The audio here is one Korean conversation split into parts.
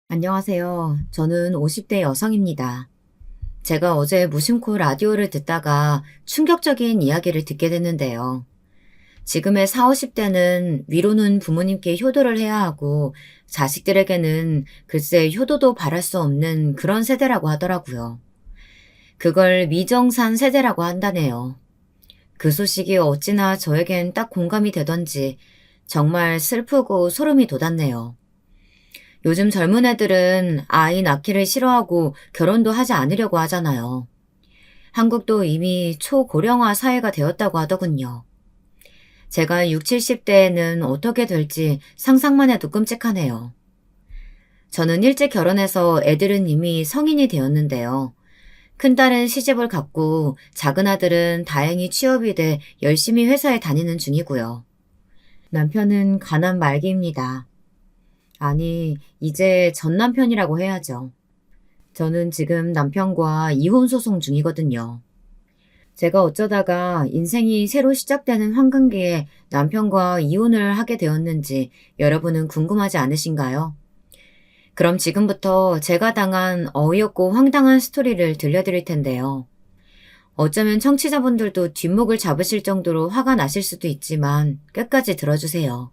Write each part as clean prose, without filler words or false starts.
안녕하세요. 저는 50대 여성입니다. 제가 어제 무심코 라디오를 듣다가 충격적인 이야기를 듣게 됐는데요. 지금의 4, 50대는 위로는 부모님께 효도를 해야 하고 자식들에게는 글쎄 효도도 바랄 수 없는 그런 세대라고 하더라고요. 그걸 미정산 세대라고 한다네요. 그 소식이 어찌나 저에겐 딱 공감이 되던지 정말 슬프고 소름이 돋았네요. 요즘 젊은 애들은 아이 낳기를 싫어하고 결혼도 하지 않으려고 하잖아요. 한국도 이미 초고령화 사회가 되었다고 하더군요. 제가 6, 70대에는 어떻게 될지 상상만 해도 끔찍하네요. 저는 일찍 결혼해서 애들은 이미 성인이 되었는데요. 큰딸은 시집을 갔고 작은 아들은 다행히 취업이 돼 열심히 회사에 다니는 중이고요. 남편은 가난 말기입니다. 아니, 이제 전 남편이라고 해야죠. 저는 지금 남편과 이혼 소송 중이거든요. 제가 어쩌다가 인생이 새로 시작되는 황금기에 남편과 이혼을 하게 되었는지 여러분은 궁금하지 않으신가요? 그럼 지금부터 제가 당한 어이없고 황당한 스토리를 들려드릴 텐데요. 어쩌면 청취자분들도 뒷목을 잡으실 정도로 화가 나실 수도 있지만 끝까지 들어주세요.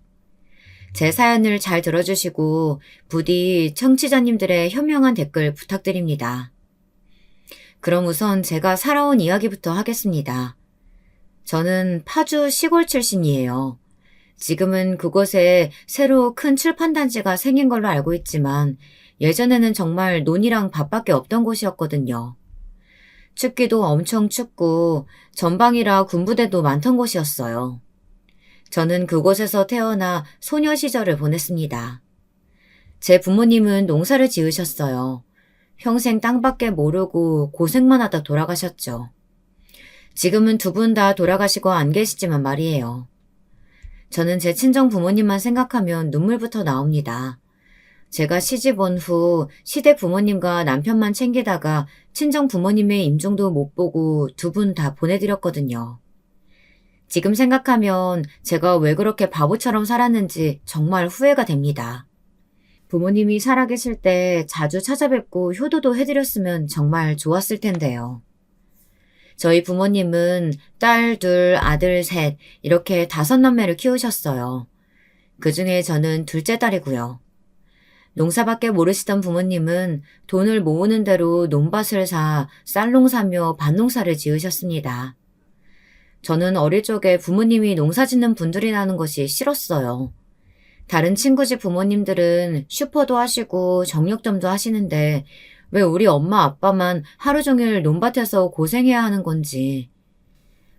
제 사연을 잘 들어주시고 부디 청취자님들의 현명한 댓글 부탁드립니다. 그럼 우선 제가 살아온 이야기부터 하겠습니다. 저는 파주 시골 출신이에요. 지금은 그곳에 새로 큰 출판단지가 생긴 걸로 알고 있지만 예전에는 정말 논이랑 밭밖에 없던 곳이었거든요. 춥기도 엄청 춥고 전방이라 군부대도 많던 곳이었어요. 저는 그곳에서 태어나 소녀 시절을 보냈습니다. 제 부모님은 농사를 지으셨어요. 평생 땅밖에 모르고 고생만 하다 돌아가셨죠. 지금은 두 분 다 돌아가시고 안 계시지만 말이에요. 저는 제 친정 부모님만 생각하면 눈물부터 나옵니다. 제가 시집 온 후 시댁 부모님과 남편만 챙기다가 친정 부모님의 임종도 못 보고 두 분 다 보내드렸거든요. 지금 생각하면 제가 왜 그렇게 바보처럼 살았는지 정말 후회가 됩니다. 부모님이 살아계실 때 자주 찾아뵙고 효도도 해드렸으면 정말 좋았을 텐데요. 저희 부모님은 딸 둘, 아들 셋, 이렇게 5남매를 키우셨어요. 그 중에 저는 둘째 딸이고요. 농사밖에 모르시던 부모님은 돈을 모으는 대로 논밭을 사 쌀농사며 밭농사를 지으셨습니다. 저는 어릴 적에 부모님이 농사 짓는 분들이라는 것이 싫었어요. 다른 친구 집 부모님들은 슈퍼도 하시고 정육점도 하시는데 왜 우리 엄마 아빠만 하루 종일 논밭에서 고생해야 하는 건지.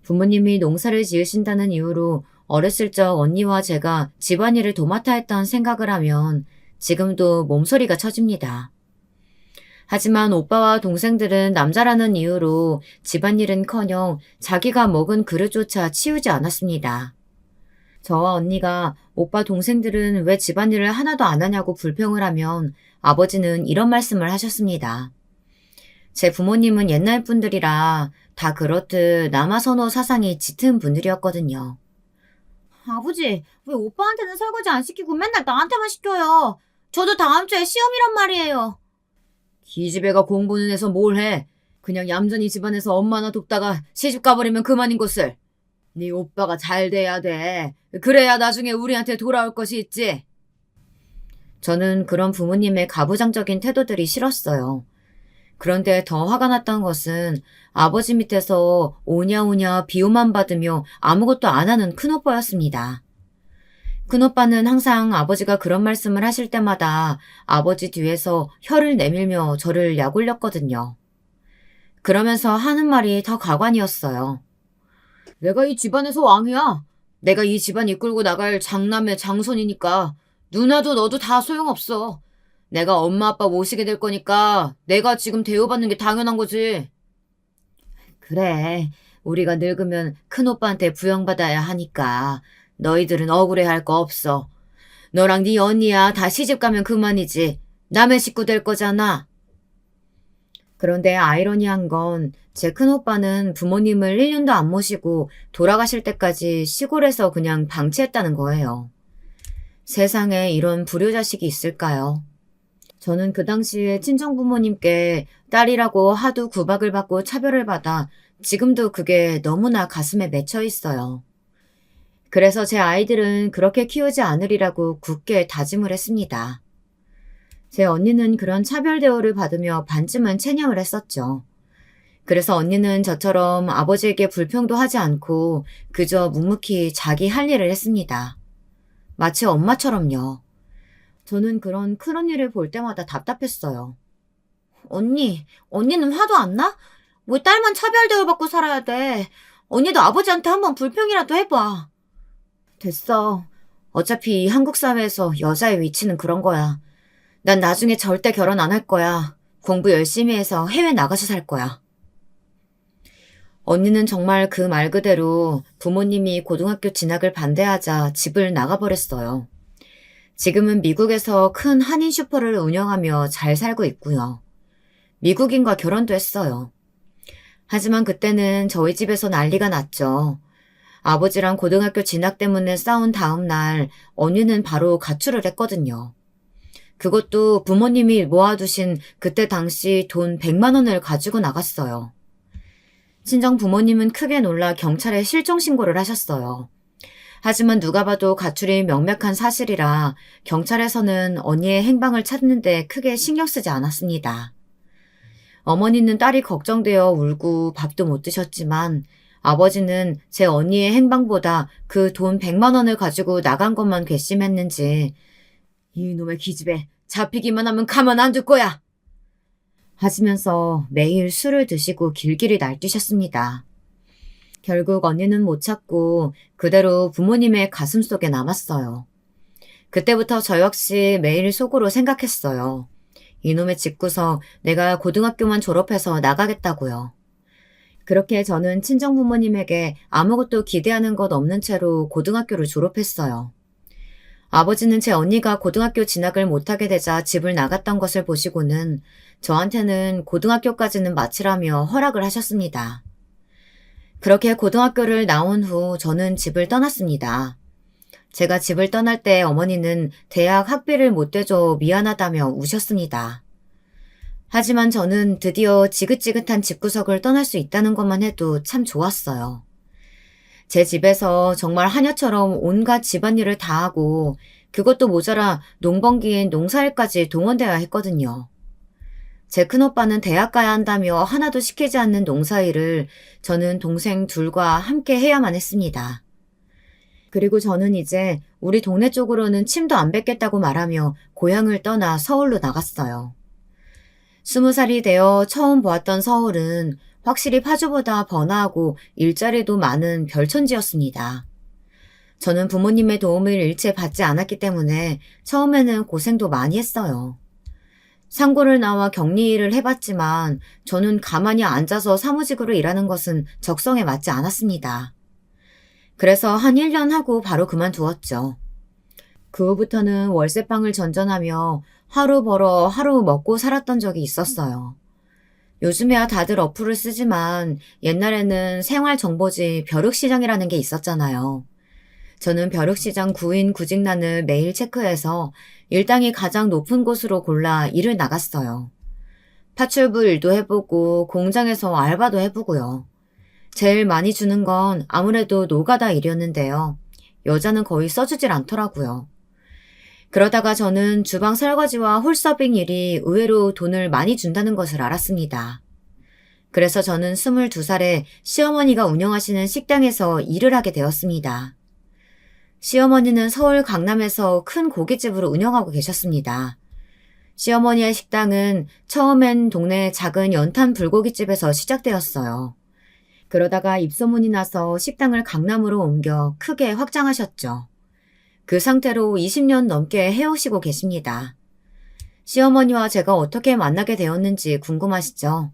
부모님이 농사를 지으신다는 이유로 어렸을 적 언니와 제가 집안일을 도맡아 했던 생각을 하면 지금도 몸소리가 쳐집니다. 하지만 오빠와 동생들은 남자라는 이유로 집안일은커녕 자기가 먹은 그릇조차 치우지 않았습니다. 저와 언니가 오빠 동생들은 왜 집안일을 하나도 안 하냐고 불평을 하면 아버지는 이런 말씀을 하셨습니다. 제 부모님은 옛날 분들이라 다 그렇듯 남아선호 사상이 짙은 분들이었거든요. 아버지, 왜 오빠한테는 설거지 안 시키고 맨날 나한테만 시켜요? 저도 다음 주에 시험이란 말이에요. 기집애가 공부는 해서 뭘 해? 그냥 얌전히 집안에서 엄마나 돕다가 시집 가버리면 그만인 것을. 네 오빠가 잘 돼야 돼. 그래야 나중에 우리한테 돌아올 것이 있지. 저는 그런 부모님의 가부장적인 태도들이 싫었어요. 그런데 더 화가 났던 것은 아버지 밑에서 오냐오냐 비호만 받으며 아무것도 안 하는 큰오빠였습니다. 큰오빠는 항상 아버지가 그런 말씀을 하실 때마다 아버지 뒤에서 혀를 내밀며 저를 약올렸거든요. 그러면서 하는 말이 더 가관이었어요. 내가 이 집안에서 왕이야. 내가 이 집안 이끌고 나갈 장남의 장손이니까 누나도 너도 다 소용없어. 내가 엄마 아빠 모시게 될 거니까 내가 지금 대우받는 게 당연한 거지. 그래. 우리가 늙으면 큰오빠한테 부양받아야 하니까 너희들은 억울해할 거 없어. 너랑 네 언니야 다 시집 가면 그만이지. 남의 식구 될 거잖아. 그런데 아이러니한 건 제 큰오빠는 부모님을 1년도 안 모시고 돌아가실 때까지 시골에서 그냥 방치했다는 거예요. 세상에 이런 불효자식이 있을까요? 저는 그 당시에 친정부모님께 딸이라고 하도 구박을 받고 차별을 받아 지금도 그게 너무나 가슴에 맺혀 있어요. 그래서 제 아이들은 그렇게 키우지 않으리라고 굳게 다짐을 했습니다. 제 언니는 그런 차별 대우를 받으며 반쯤은 체념을 했었죠. 그래서 언니는 저처럼 아버지에게 불평도 하지 않고 그저 묵묵히 자기 할 일을 했습니다. 마치 엄마처럼요. 저는 그런 큰언니를 볼 때마다 답답했어요. 언니는 화도 안 나? 왜 딸만 차별 대우받고 살아야 돼? 언니도 아버지한테 한번 불평이라도 해봐. 됐어. 어차피 이 한국 사회에서 여자의 위치는 그런 거야. 난 나중에 절대 결혼 안 할 거야. 공부 열심히 해서 해외 나가서 살 거야. 언니는 정말 그 말 그대로 부모님이 고등학교 진학을 반대하자 집을 나가버렸어요. 지금은 미국에서 큰 한인 슈퍼를 운영하며 잘 살고 있고요. 미국인과 결혼도 했어요. 하지만 그때는 저희 집에서 난리가 났죠. 아버지랑 고등학교 진학 때문에 싸운 다음 날 언니는 바로 가출을 했거든요. 그것도 부모님이 모아두신 그때 당시 돈 100만 원을 가지고 나갔어요. 친정 부모님은 크게 놀라 경찰에 실종 신고를 하셨어요. 하지만 누가 봐도 가출이 명백한 사실이라 경찰에서는 언니의 행방을 찾는데 크게 신경 쓰지 않았습니다. 어머니는 딸이 걱정되어 울고 밥도 못 드셨지만 아버지는 제 언니의 행방보다 그 돈 100만 원을 가지고 나간 것만 괘씸했는지 이놈의 기집애 잡히기만 하면 가만 안 둘 거야 하시면서 매일 술을 드시고 길길이 날뛰셨습니다. 결국 언니는 못 찾고 그대로 부모님의 가슴 속에 남았어요. 그때부터 저 역시 매일 속으로 생각했어요. 이놈의 집구석 내가 고등학교만 졸업해서 나가겠다고요. 그렇게 저는 친정부모님에게 아무것도 기대하는 것 없는 채로 고등학교를 졸업했어요. 아버지는 제 언니가 고등학교 진학을 못하게 되자 집을 나갔던 것을 보시고는 저한테는 고등학교까지는 마치라며 허락을 하셨습니다. 그렇게 고등학교를 나온 후 저는 집을 떠났습니다. 제가 집을 떠날 때 어머니는 대학 학비를 못 대줘 미안하다며 우셨습니다. 하지만 저는 드디어 지긋지긋한 집구석을 떠날 수 있다는 것만 해도 참 좋았어요. 제 집에서 정말 하녀처럼 온갖 집안일을 다 하고 그것도 모자라 농번기엔 농사일까지 동원되어야 했거든요. 제 큰오빠는 대학 가야 한다며 하나도 시키지 않는 농사일을 저는 동생 둘과 함께 해야만 했습니다. 그리고 저는 이제 우리 동네 쪽으로는 침도 안 뱉겠다고 말하며 고향을 떠나 서울로 나갔어요. 20살이 되어 처음 보았던 서울은 확실히 파주보다 번화하고 일자리도 많은 별천지였습니다. 저는 부모님의 도움을 일체 받지 않았기 때문에 처음에는 고생도 많이 했어요. 상고를 나와 격리 일을 해봤지만 저는 가만히 앉아서 사무직으로 일하는 것은 적성에 맞지 않았습니다. 그래서 한 1년 하고 바로 그만두었죠. 그 후부터는 월세방을 전전하며 하루 벌어 하루 먹고 살았던 적이 있었어요. 요즘에야 다들 어플을 쓰지만 옛날에는 생활정보지 벼룩시장이라는 게 있었잖아요. 저는 벼룩시장 구인 구직란을 매일 체크해서 일당이 가장 높은 곳으로 골라 일을 나갔어요. 파출부 일도 해보고 공장에서 알바도 해보고요. 제일 많이 주는 건 아무래도 노가다 일이었는데요. 여자는 거의 써주질 않더라고요. 그러다가 저는 주방 설거지와 홀서빙 일이 의외로 돈을 많이 준다는 것을 알았습니다. 그래서 저는 22살에 시어머니가 운영하시는 식당에서 일을 하게 되었습니다. 시어머니는 서울 강남에서 큰 고깃집으로 운영하고 계셨습니다. 시어머니의 식당은 처음엔 동네 작은 연탄 불고기집에서 시작되었어요. 그러다가 입소문이 나서 식당을 강남으로 옮겨 크게 확장하셨죠. 그 상태로 20년 넘게 해오시고 계십니다. 시어머니와 제가 어떻게 만나게 되었는지 궁금하시죠?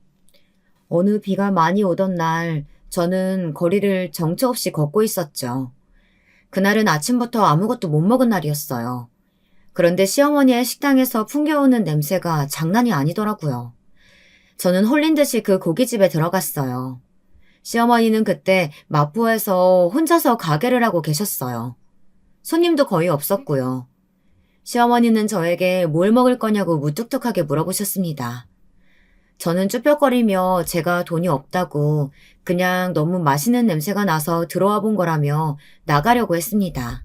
어느 비가 많이 오던 날 저는 거리를 정처 없이 걷고 있었죠. 그날은 아침부터 아무것도 못 먹은 날이었어요. 그런데 시어머니의 식당에서 풍겨오는 냄새가 장난이 아니더라고요. 저는 홀린 듯이 그 고깃집에 들어갔어요. 시어머니는 그때 마포에서 혼자서 가게를 하고 계셨어요. 손님도 거의 없었고요. 시어머니는 저에게 뭘 먹을 거냐고 무뚝뚝하게 물어보셨습니다. 저는 쭈뼛거리며 제가 돈이 없다고 그냥 너무 맛있는 냄새가 나서 들어와 본 거라며 나가려고 했습니다.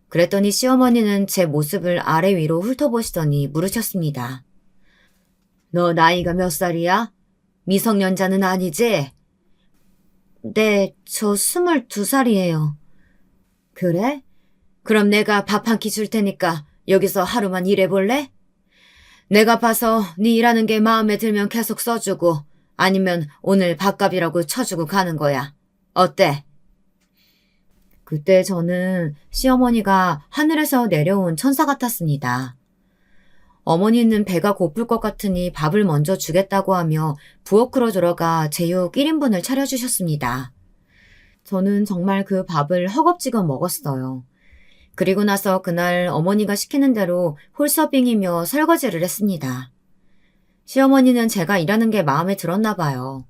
그랬더니 시어머니는 제 모습을 아래 위로 훑어보시더니 물으셨습니다. 너 나이가 몇 살이야? 미성년자는 아니지? 네, 저 22살이에요. 그래? 그럼 내가 밥 한 끼 줄 테니까 여기서 하루만 일해볼래? 내가 봐서 네 일하는 게 마음에 들면 계속 써주고 아니면 오늘 밥값이라고 쳐주고 가는 거야. 어때? 그때 저는 시어머니가 하늘에서 내려온 천사 같았습니다. 어머니는 배가 고플 것 같으니 밥을 먼저 주겠다고 하며 부엌으로 들어가 제육 1인분을 차려주셨습니다. 저는 정말 그 밥을 허겁지겁 먹었어요. 그리고 나서 그날 어머니가 시키는 대로 홀서빙이며 설거지를 했습니다. 시어머니는 제가 일하는 게 마음에 들었나 봐요.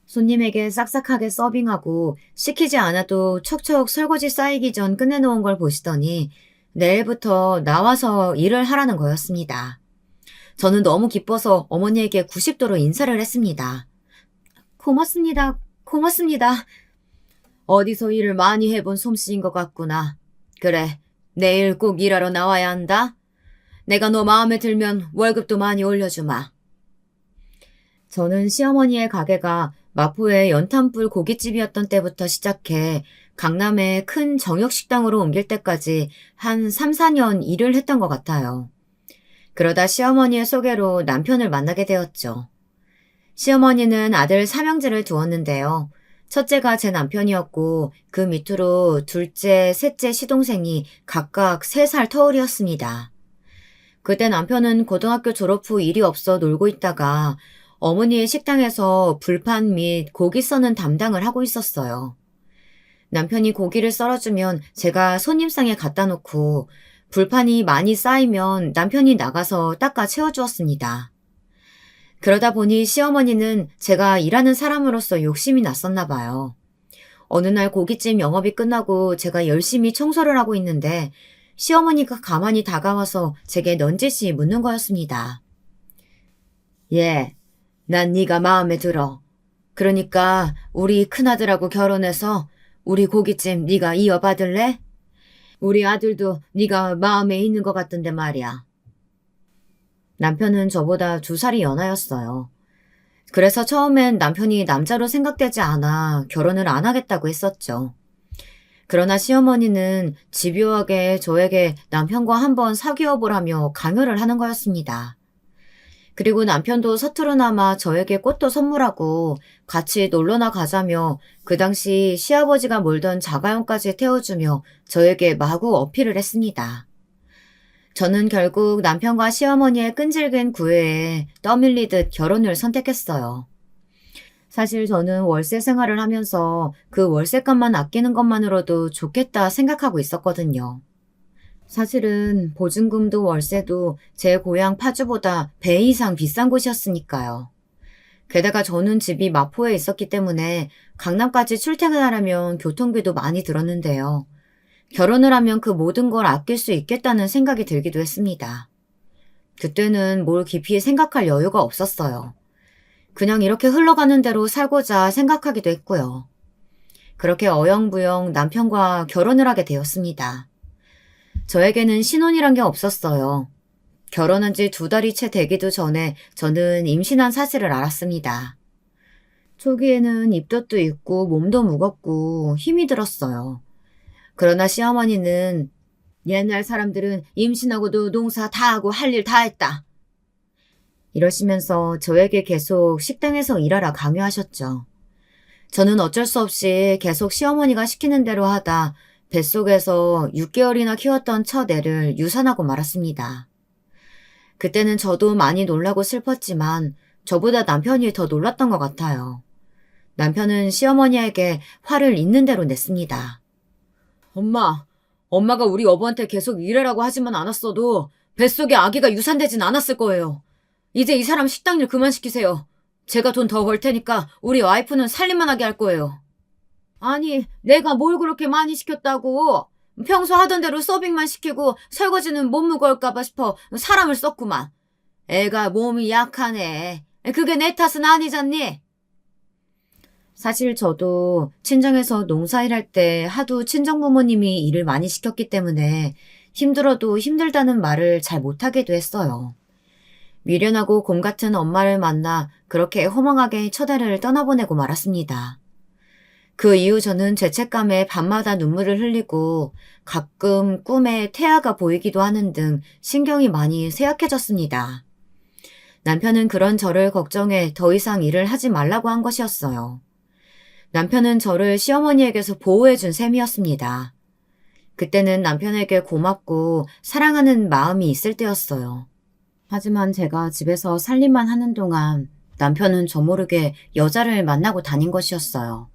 손님에게 싹싹하게 서빙하고 시키지 않아도 척척 설거지 쌓이기 전 끝내놓은 걸 보시더니 내일부터 나와서 일을 하라는 거였습니다. 저는 너무 기뻐서 어머니에게 90도로 인사를 했습니다. 고맙습니다. 고맙습니다. 어디서 일을 많이 해본 솜씨인 것 같구나. 그래, 내일 꼭 일하러 나와야 한다. 내가 너 마음에 들면 월급도 많이 올려주마. 저는 시어머니의 가게가 마포의 연탄불 고깃집이었던 때부터 시작해 강남의 큰 정육식당으로 옮길 때까지 한 3, 4년 일을 했던 것 같아요. 그러다 시어머니의 소개로 남편을 만나게 되었죠. 시어머니는 아들 삼형제를 두었는데요. 첫째가 제 남편이었고 그 밑으로 둘째, 셋째 시동생이 각각 3살 터울이었습니다. 그때 남편은 고등학교 졸업 후 일이 없어 놀고 있다가 어머니의 식당에서 불판 및 고기 써는 담당을 하고 있었어요. 남편이 고기를 썰어주면 제가 손님상에 갖다 놓고 불판이 많이 쌓이면 남편이 나가서 닦아 채워주었습니다. 그러다 보니 시어머니는 제가 일하는 사람으로서 욕심이 났었나 봐요. 어느 날 고깃집 영업이 끝나고 제가 열심히 청소를 하고 있는데 시어머니가 가만히 다가와서 제게 넌지시 묻는 거였습니다. 예, 난 네가 마음에 들어. 그러니까 우리 큰아들하고 결혼해서 우리 고깃집 네가 이어받을래? 우리 아들도 네가 마음에 있는 것 같던데 말이야. 남편은 저보다 2살이 연하였어요. 그래서 처음엔 남편이 남자로 생각되지 않아 결혼을 안 하겠다고 했었죠. 그러나 시어머니는 집요하게 저에게 남편과 한번 사귀어보라며 강요를 하는 거였습니다. 그리고 남편도 서투르나마 저에게 꽃도 선물하고 같이 놀러나 가자며 그 당시 시아버지가 몰던 자가용까지 태워주며 저에게 마구 어필을 했습니다. 저는 결국 남편과 시어머니의 끈질긴 구애에 떠밀리듯 결혼을 선택했어요. 사실 저는 월세 생활을 하면서 그 월세값만 아끼는 것만으로도 좋겠다 생각하고 있었거든요. 사실은 보증금도 월세도 제 고향 파주보다 배 이상 비싼 곳이었으니까요. 게다가 저는 집이 마포에 있었기 때문에 강남까지 출퇴근하려면 교통비도 많이 들었는데요. 결혼을 하면 그 모든 걸 아낄 수 있겠다는 생각이 들기도 했습니다. 그때는 뭘 깊이 생각할 여유가 없었어요. 그냥 이렇게 흘러가는 대로 살고자 생각하기도 했고요. 그렇게 어영부영 남편과 결혼을 하게 되었습니다. 저에게는 신혼이란 게 없었어요. 결혼한 지 2달이 채 되기도 전에 저는 임신한 사실을 알았습니다. 초기에는 입덧도 있고 몸도 무겁고 힘이 들었어요. 그러나 시어머니는 옛날 사람들은 임신하고도 농사 다 하고 할 일 다 했다. 이러시면서 저에게 계속 식당에서 일하라 강요하셨죠. 저는 어쩔 수 없이 계속 시어머니가 시키는 대로 하다 뱃속에서 6개월이나 키웠던 첫 애를 유산하고 말았습니다. 그때는 저도 많이 놀라고 슬펐지만 저보다 남편이 더 놀랐던 것 같아요. 남편은 시어머니에게 화를 있는 대로 냈습니다. 엄마가 우리 여보한테 계속 일하라고 하지만 않았어도 뱃속에 아기가 유산되진 않았을 거예요. 이제 이 사람 식당 일 그만 시키세요. 제가 돈 더 벌 테니까 우리 와이프는 살림만 하게 할 거예요. 아니, 내가 뭘 그렇게 많이 시켰다고? 평소 하던 대로 서빙만 시키고 설거지는 못 무거울까봐 싶어 사람을 썼구만. 애가 몸이 약하네. 그게 내 탓은 아니잖니? 사실 저도 친정에서 농사일할 때 하도 친정부모님이 일을 많이 시켰기 때문에 힘들어도 힘들다는 말을 잘 못하기도 했어요. 미련하고 곰 같은 엄마를 만나 그렇게 허망하게 첫애를 떠나보내고 말았습니다. 그 이후 저는 죄책감에 밤마다 눈물을 흘리고 가끔 꿈에 태아가 보이기도 하는 등 신경이 많이 쇠약해졌습니다. 남편은 그런 저를 걱정해 더 이상 일을 하지 말라고 한 것이었어요. 남편은 저를 시어머니에게서 보호해준 셈이었습니다. 그때는 남편에게 고맙고 사랑하는 마음이 있을 때였어요. 하지만 제가 집에서 살림만 하는 동안 남편은 저 모르게 여자를 만나고 다닌 것이었어요.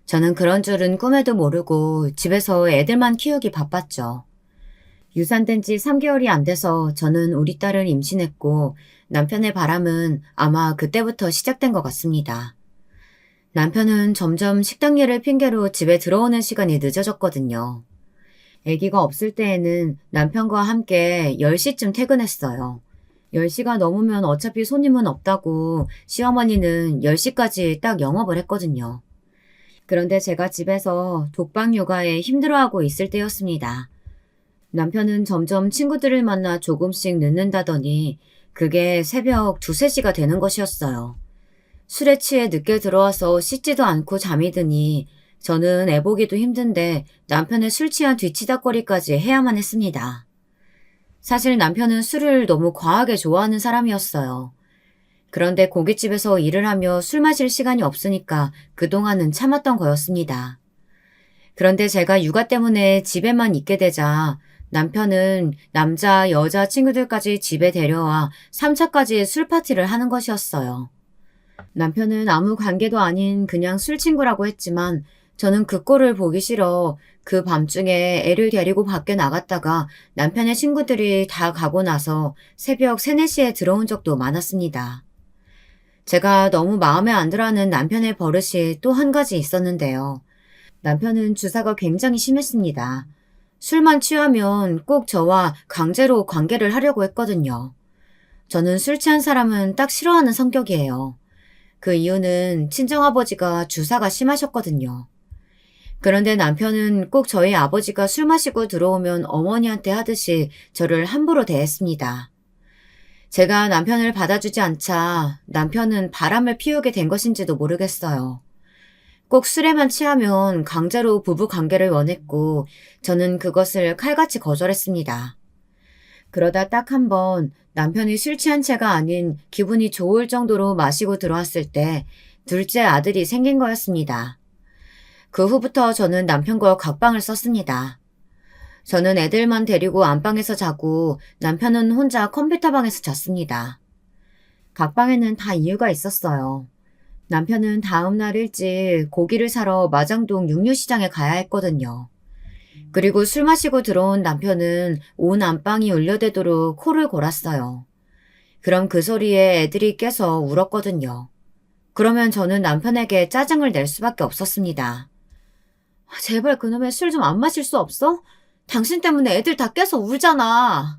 저는 그런 줄은 꿈에도 모르고 집에서 애들만 키우기 바빴죠. 유산된 지 3개월이 안 돼서 저는 우리 딸을 임신했고 남편의 바람은 아마 그때부터 시작된 것 같습니다. 남편은 점점 식당 일을 핑계로 집에 들어오는 시간이 늦어졌거든요. 아기가 없을 때에는 남편과 함께 10시쯤 퇴근했어요. 10시가 넘으면 어차피 손님은 없다고 시어머니는 10시까지 딱 영업을 했거든요. 그런데 제가 집에서 독방 육아에 힘들어하고 있을 때였습니다. 남편은 점점 친구들을 만나 조금씩 늦는다더니 그게 새벽 2, 3시가 되는 것이었어요. 술에 취해 늦게 들어와서 씻지도 않고 잠이 드니 저는 애보기도 힘든데 남편의 술 취한 뒤치다꺼리까지 해야만 했습니다. 사실 남편은 술을 너무 과하게 좋아하는 사람이었어요. 그런데 고깃집에서 일을 하며 술 마실 시간이 없으니까 그동안은 참았던 거였습니다. 그런데 제가 육아 때문에 집에만 있게 되자 남편은 남자, 여자 친구들까지 집에 데려와 3차까지 술 파티를 하는 것이었어요. 남편은 아무 관계도 아닌 그냥 술 친구라고 했지만 저는 그 꼴을 보기 싫어 그 밤중에 애를 데리고 밖에 나갔다가 남편의 친구들이 다 가고 나서 새벽 3, 4시에 들어온 적도 많았습니다. 제가 너무 마음에 안 들어하는 남편의 버릇이 또 한 가지 있었는데요. 남편은 주사가 굉장히 심했습니다. 술만 취하면 꼭 저와 강제로 관계를 하려고 했거든요. 저는 술 취한 사람은 딱 싫어하는 성격이에요. 그 이유는 친정아버지가 주사가 심하셨거든요. 그런데 남편은 꼭 저희 아버지가 술 마시고 들어오면 어머니한테 하듯이 저를 함부로 대했습니다. 제가 남편을 받아주지 않자 남편은 바람을 피우게 된 것인지도 모르겠어요. 꼭 술에만 취하면 강제로 부부 관계를 원했고 저는 그것을 칼같이 거절했습니다. 그러다 딱 한 번 남편이 술 취한 채가 아닌 기분이 좋을 정도로 마시고 들어왔을 때 둘째 아들이 생긴 거였습니다. 그 후부터 저는 남편과 각방을 썼습니다. 저는 애들만 데리고 안방에서 자고 남편은 혼자 컴퓨터방에서 잤습니다. 각방에는 다 이유가 있었어요. 남편은 다음날 일찍 고기를 사러 마장동 육류시장에 가야 했거든요. 그리고 술 마시고 들어온 남편은 온 안방이 울려대도록 코를 골았어요. 그럼 그 소리에 애들이 깨서 울었거든요. 그러면 저는 남편에게 짜증을 낼 수밖에 없었습니다. 제발 그놈의 술 좀 안 마실 수 없어? 당신 때문에 애들 다 깨서 울잖아.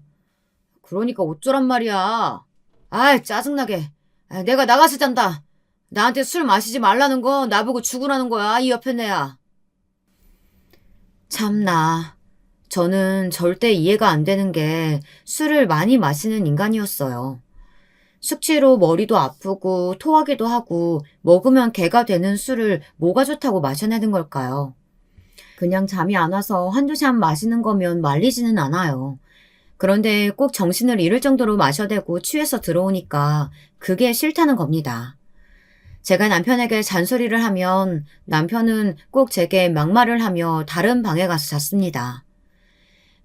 그러니까 어쩌란 말이야. 아이 짜증나게. 내가 나가서 잔다. 나한테 술 마시지 말라는 거 나보고 죽으라는 거야 이 옆에 내야. 참나. 저는 절대 이해가 안 되는 게 술을 많이 마시는 인간이었어요. 숙취로 머리도 아프고 토하기도 하고 먹으면 개가 되는 술을 뭐가 좋다고 마셔내는 걸까요? 그냥 잠이 안 와서 한두 잔 마시는 거면 말리지는 않아요. 그런데 꼭 정신을 잃을 정도로 마셔대고 취해서 들어오니까 그게 싫다는 겁니다. 제가 남편에게 잔소리를 하면 남편은 꼭 제게 막말을 하며 다른 방에 가서 잤습니다.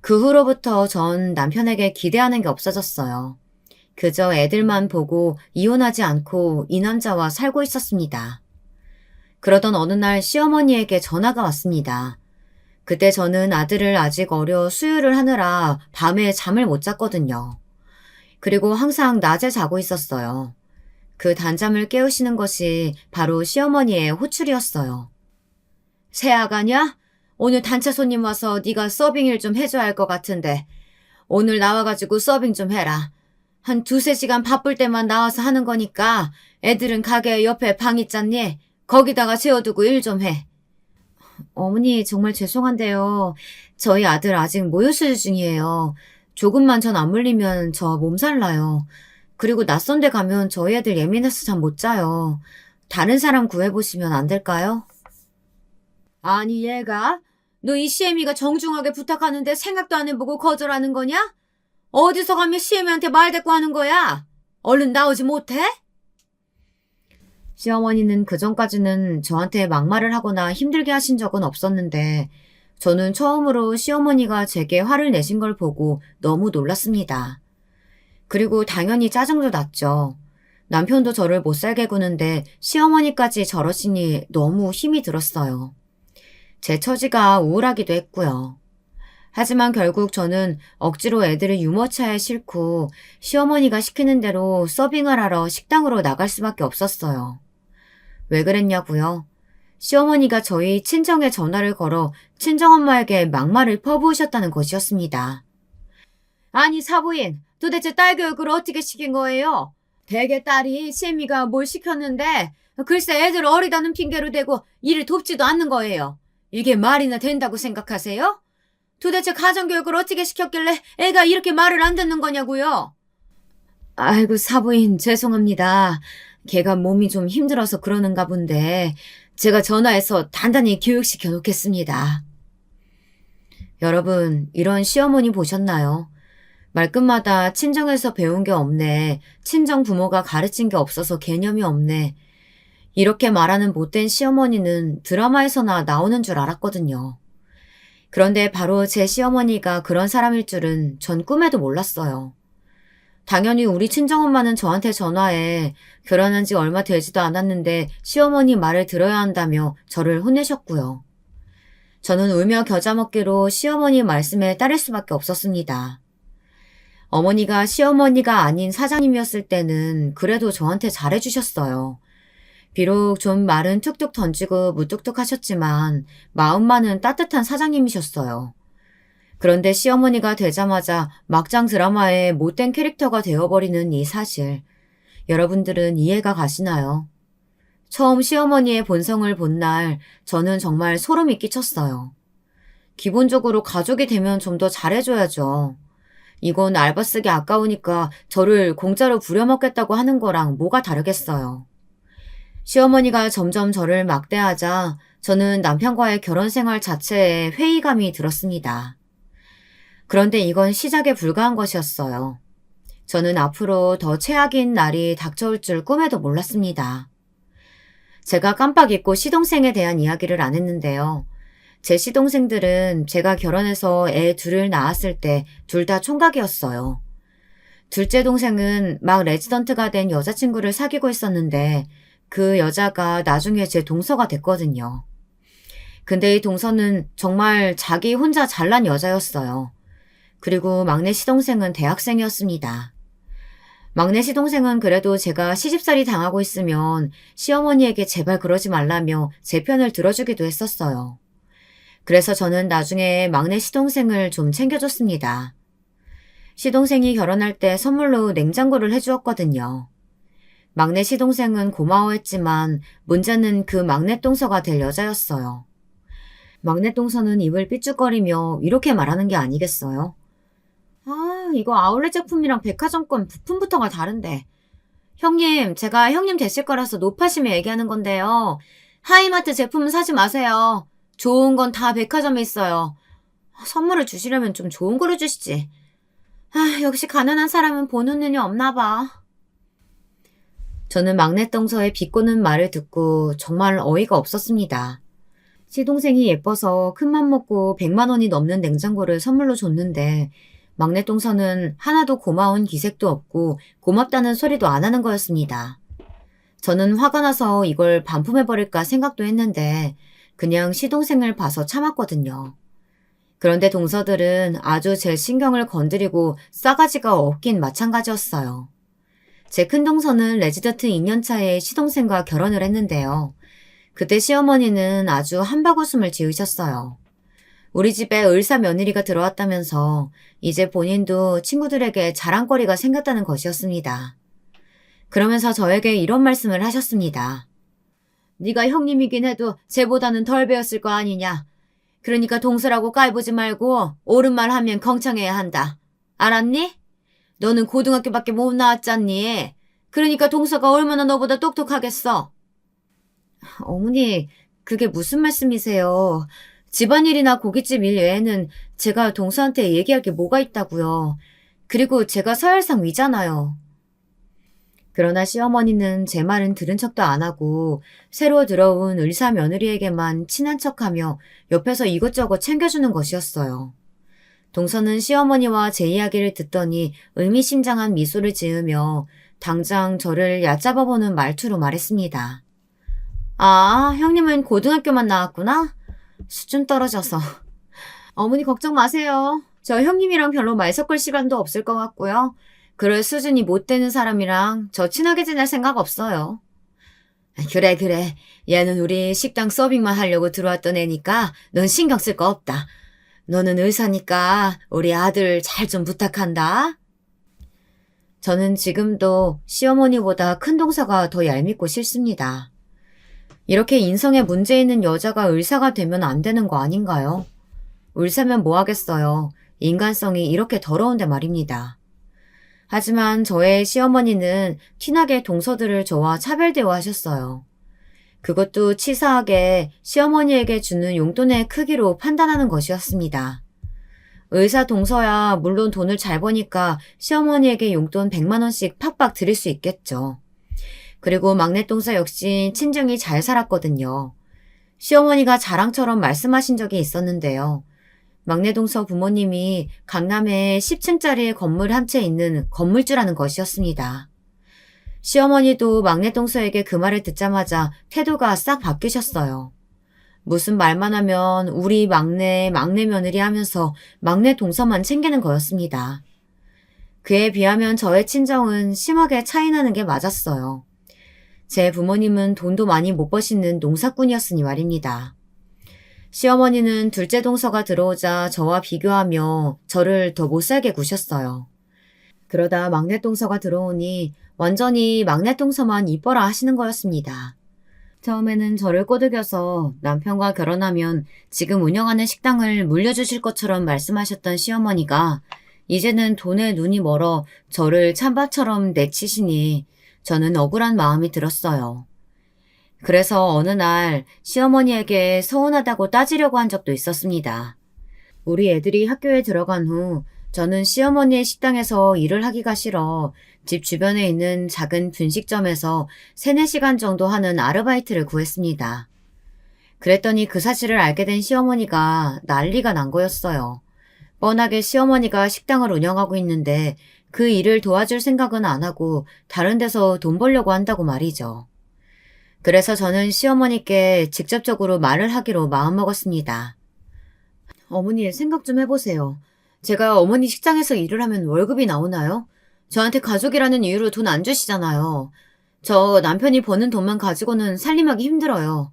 그 후로부터 전 남편에게 기대하는 게 없어졌어요. 그저 애들만 보고 이혼하지 않고 이 남자와 살고 있었습니다. 그러던 어느 날 시어머니에게 전화가 왔습니다. 그때 저는 아들을 아직 어려 수유를 하느라 밤에 잠을 못 잤거든요. 그리고 항상 낮에 자고 있었어요. 그 단잠을 깨우시는 것이 바로 시어머니의 호출이었어요. 새아가냐? 오늘 단체 손님 와서 네가 서빙일 좀 해줘야 할 것 같은데 오늘 나와가지고 서빙 좀 해라. 한 2-3시간 바쁠 때만 나와서 하는 거니까 애들은 가게 옆에 방 있잖니? 거기다가 재워두고 일 좀 해. 어머니 정말 죄송한데요. 저희 아들 아직 모유수유 중이에요. 조금만 전 안 물리면 저 몸살 나요. 그리고 낯선 데 가면 저희 애들 예민해서 잠 못 자요. 다른 사람 구해보시면 안 될까요? 아니 얘가? 너 이 시애미가 정중하게 부탁하는데 생각도 안 해보고 거절하는 거냐? 어디서 가면 시애미한테 말 대꾸 하는 거야? 얼른 나오지 못해? 시어머니는 그전까지는 저한테 막말을 하거나 힘들게 하신 적은 없었는데 저는 처음으로 시어머니가 제게 화를 내신 걸 보고 너무 놀랐습니다. 그리고 당연히 짜증도 났죠. 남편도 저를 못살게 구는데 시어머니까지 저러시니 너무 힘이 들었어요. 제 처지가 우울하기도 했고요. 하지만 결국 저는 억지로 애들을 유모차에 싣고 시어머니가 시키는 대로 서빙을 하러 식당으로 나갈 수밖에 없었어요. 왜 그랬냐고요? 시어머니가 저희 친정에 전화를 걸어 친정엄마에게 막말을 퍼부으셨다는 것이었습니다. 아니 사부인, 도대체 딸 교육을 어떻게 시킨 거예요? 대개 딸이 시애미가 뭘 시켰는데 글쎄 애들 어리다는 핑계로 대고 일을 돕지도 않는 거예요. 이게 말이나 된다고 생각하세요? 도대체 가정교육을 어떻게 시켰길래 애가 이렇게 말을 안 듣는 거냐고요? 아이고 사부인 죄송합니다. 걔가 몸이 좀 힘들어서 그러는가 본데 제가 전화해서 단단히 교육시켜 놓겠습니다. 여러분 이런 시어머니 보셨나요? 말끝마다 친정에서 배운 게 없네. 친정 부모가 가르친 게 없어서 개념이 없네. 이렇게 말하는 못된 시어머니는 드라마에서나 나오는 줄 알았거든요. 그런데 바로 제 시어머니가 그런 사람일 줄은 전 꿈에도 몰랐어요. 당연히 우리 친정엄마는 저한테 전화해 결혼한 지 얼마 되지도 않았는데 시어머니 말을 들어야 한다며 저를 혼내셨고요. 저는 울며 겨자 먹기로 시어머니 말씀에 따를 수밖에 없었습니다. 어머니가 시어머니가 아닌 사장님이었을 때는 그래도 저한테 잘해주셨어요. 비록 좀 말은 툭툭 던지고 무뚝뚝하셨지만 마음만은 따뜻한 사장님이셨어요. 그런데 시어머니가 되자마자 막장 드라마의 못된 캐릭터가 되어버리는 이 사실, 여러분들은 이해가 가시나요? 처음 시어머니의 본성을 본 날 저는 정말 소름이 끼쳤어요. 기본적으로 가족이 되면 좀 더 잘해줘야죠. 이건 알바 쓰기 아까우니까 저를 공짜로 부려먹겠다고 하는 거랑 뭐가 다르겠어요. 시어머니가 점점 저를 막대하자 저는 남편과의 결혼 생활 자체에 회의감이 들었습니다. 그런데 이건 시작에 불과한 것이었어요. 저는 앞으로 더 최악인 날이 닥쳐올 줄 꿈에도 몰랐습니다. 제가 깜빡 잊고 시동생에 대한 이야기를 안 했는데요. 제 시동생들은 제가 결혼해서 애 둘을 낳았을 때 둘 다 총각이었어요. 둘째 동생은 막 레지던트가 된 여자친구를 사귀고 있었는데 그 여자가 나중에 제 동서가 됐거든요. 근데 이 동서는 정말 자기 혼자 잘난 여자였어요. 그리고 막내 시동생은 대학생이었습니다. 막내 시동생은 그래도 제가 시집살이 당하고 있으면 시어머니에게 제발 그러지 말라며 제 편을 들어주기도 했었어요. 그래서 저는 나중에 막내 시동생을 좀 챙겨줬습니다. 시동생이 결혼할 때 선물로 냉장고를 해주었거든요. 막내 시동생은 고마워했지만 문제는 그 막내 동서가 될 여자였어요. 막내 동서는 입을 삐죽거리며 이렇게 말하는 게 아니겠어요? 아, 이거 아울렛 제품이랑 백화점권 부품부터가 다른데. 형님, 제가 형님 되실 거라서 높아심에 얘기하는 건데요. 하이마트 제품은 사지 마세요. 좋은 건 다 백화점에 있어요. 선물을 주시려면 좀 좋은 거를 주시지. 아, 역시 가난한 사람은 보는 눈이 없나 봐. 저는 막내 동서의 비꼬는 말을 듣고 정말 어이가 없었습니다. 시동생이 예뻐서 큰맘 먹고 100만 원이 넘는 냉장고를 선물로 줬는데 막내 동서는 하나도 고마운 기색도 없고 고맙다는 소리도 안 하는 거였습니다. 저는 화가 나서 이걸 반품해버릴까 생각도 했는데 그냥 시동생을 봐서 참았거든요. 그런데 동서들은 아주 제 신경을 건드리고 싸가지가 없긴 마찬가지였어요. 제 큰동서는 레지던트 2년차에 시동생과 결혼을 했는데요. 그때 시어머니는 아주 한바구음을 지으셨어요. 우리 집에 의사 며느리가 들어왔다면서 이제 본인도 친구들에게 자랑거리가 생겼다는 것이었습니다. 그러면서 저에게 이런 말씀을 하셨습니다. 네가 형님이긴 해도 쟤보다는 덜 배웠을 거 아니냐. 그러니까 동서라고 깔보지 말고 옳은 말 하면 경청해야 한다. 알았니? 너는 고등학교밖에 못 나왔잖니. 그러니까 동서가 얼마나 너보다 똑똑하겠어. 어머니, 그게 무슨 말씀이세요? 집안일이나 고깃집 일 외에는 제가 동서한테 얘기할 게 뭐가 있다고요. 그리고 제가 서열상 위잖아요. 그러나 시어머니는 제 말은 들은 척도 안 하고 새로 들어온 의사 며느리에게만 친한 척하며 옆에서 이것저것 챙겨주는 것이었어요. 동서는 시어머니와 제 이야기를 듣더니 의미심장한 미소를 지으며 당장 저를 얕잡아보는 말투로 말했습니다. 아, 형님은 고등학교만 나왔구나? 수준 떨어져서. 어머니 걱정 마세요. 저 형님이랑 별로 말 섞을 시간도 없을 것 같고요. 그럴 수준이 못 되는 사람이랑 저 친하게 지낼 생각 없어요. 그래. 얘는 우리 식당 서빙만 하려고 들어왔던 애니까 넌 신경 쓸 거 없다. 너는 의사니까 우리 아들 잘 좀 부탁한다. 저는 지금도 시어머니보다 큰 동서가 더 얄밉고 싫습니다. 이렇게 인성에 문제 있는 여자가 의사가 되면 안 되는 거 아닌가요? 의사면 뭐 하겠어요. 인간성이 이렇게 더러운데 말입니다. 하지만 저의 시어머니는 티나게 동서들을 저와 차별 대우하셨어요. 그것도 치사하게 시어머니에게 주는 용돈의 크기로 판단하는 것이었습니다. 의사 동서야 물론 돈을 잘 버니까 시어머니에게 용돈 100만 원씩 팍팍 드릴 수 있겠죠. 그리고 막내 동서 역시 친정이 잘 살았거든요. 시어머니가 자랑처럼 말씀하신 적이 있었는데요. 막내 동서 부모님이 강남에 10층짜리 건물 한 채 있는 건물주라는 것이었습니다. 시어머니도 막내 동서에게 그 말을 듣자마자 태도가 싹 바뀌셨어요. 무슨 말만 하면 우리 막내 며느리 하면서 막내 동서만 챙기는 거였습니다. 그에 비하면 저의 친정은 심하게 차이나는 게 맞았어요. 제 부모님은 돈도 많이 못 버시는 농사꾼이었으니 말입니다. 시어머니는 둘째 동서가 들어오자 저와 비교하며 저를 더 못살게 구셨어요. 그러다 막내 동서가 들어오니 완전히 막내 동서만 이뻐라 하시는 거였습니다. 처음에는 저를 꼬드겨서 남편과 결혼하면 지금 운영하는 식당을 물려주실 것처럼 말씀하셨던 시어머니가 이제는 돈에 눈이 멀어 저를 찬밥처럼 내치시니 저는 억울한 마음이 들었어요. 그래서 어느 날 시어머니에게 서운하다고 따지려고 한 적도 있었습니다. 우리 애들이 학교에 들어간 후 저는 시어머니의 식당에서 일을 하기가 싫어 집 주변에 있는 작은 분식점에서 3-4시간 정도 하는 아르바이트를 구했습니다. 그랬더니 그 사실을 알게 된 시어머니가 난리가 난 거였어요. 뻔하게 시어머니가 식당을 운영하고 있는데 그 일을 도와줄 생각은 안 하고 다른 데서 돈 벌려고 한다고 말이죠. 그래서 저는 시어머니께 직접적으로 말을 하기로 마음먹었습니다. 어머니 생각 좀 해보세요. 제가 어머니 식당에서 일을 하면 월급이 나오나요? 저한테 가족이라는 이유로 돈 안 주시잖아요. 저 남편이 버는 돈만 가지고는 살림하기 힘들어요.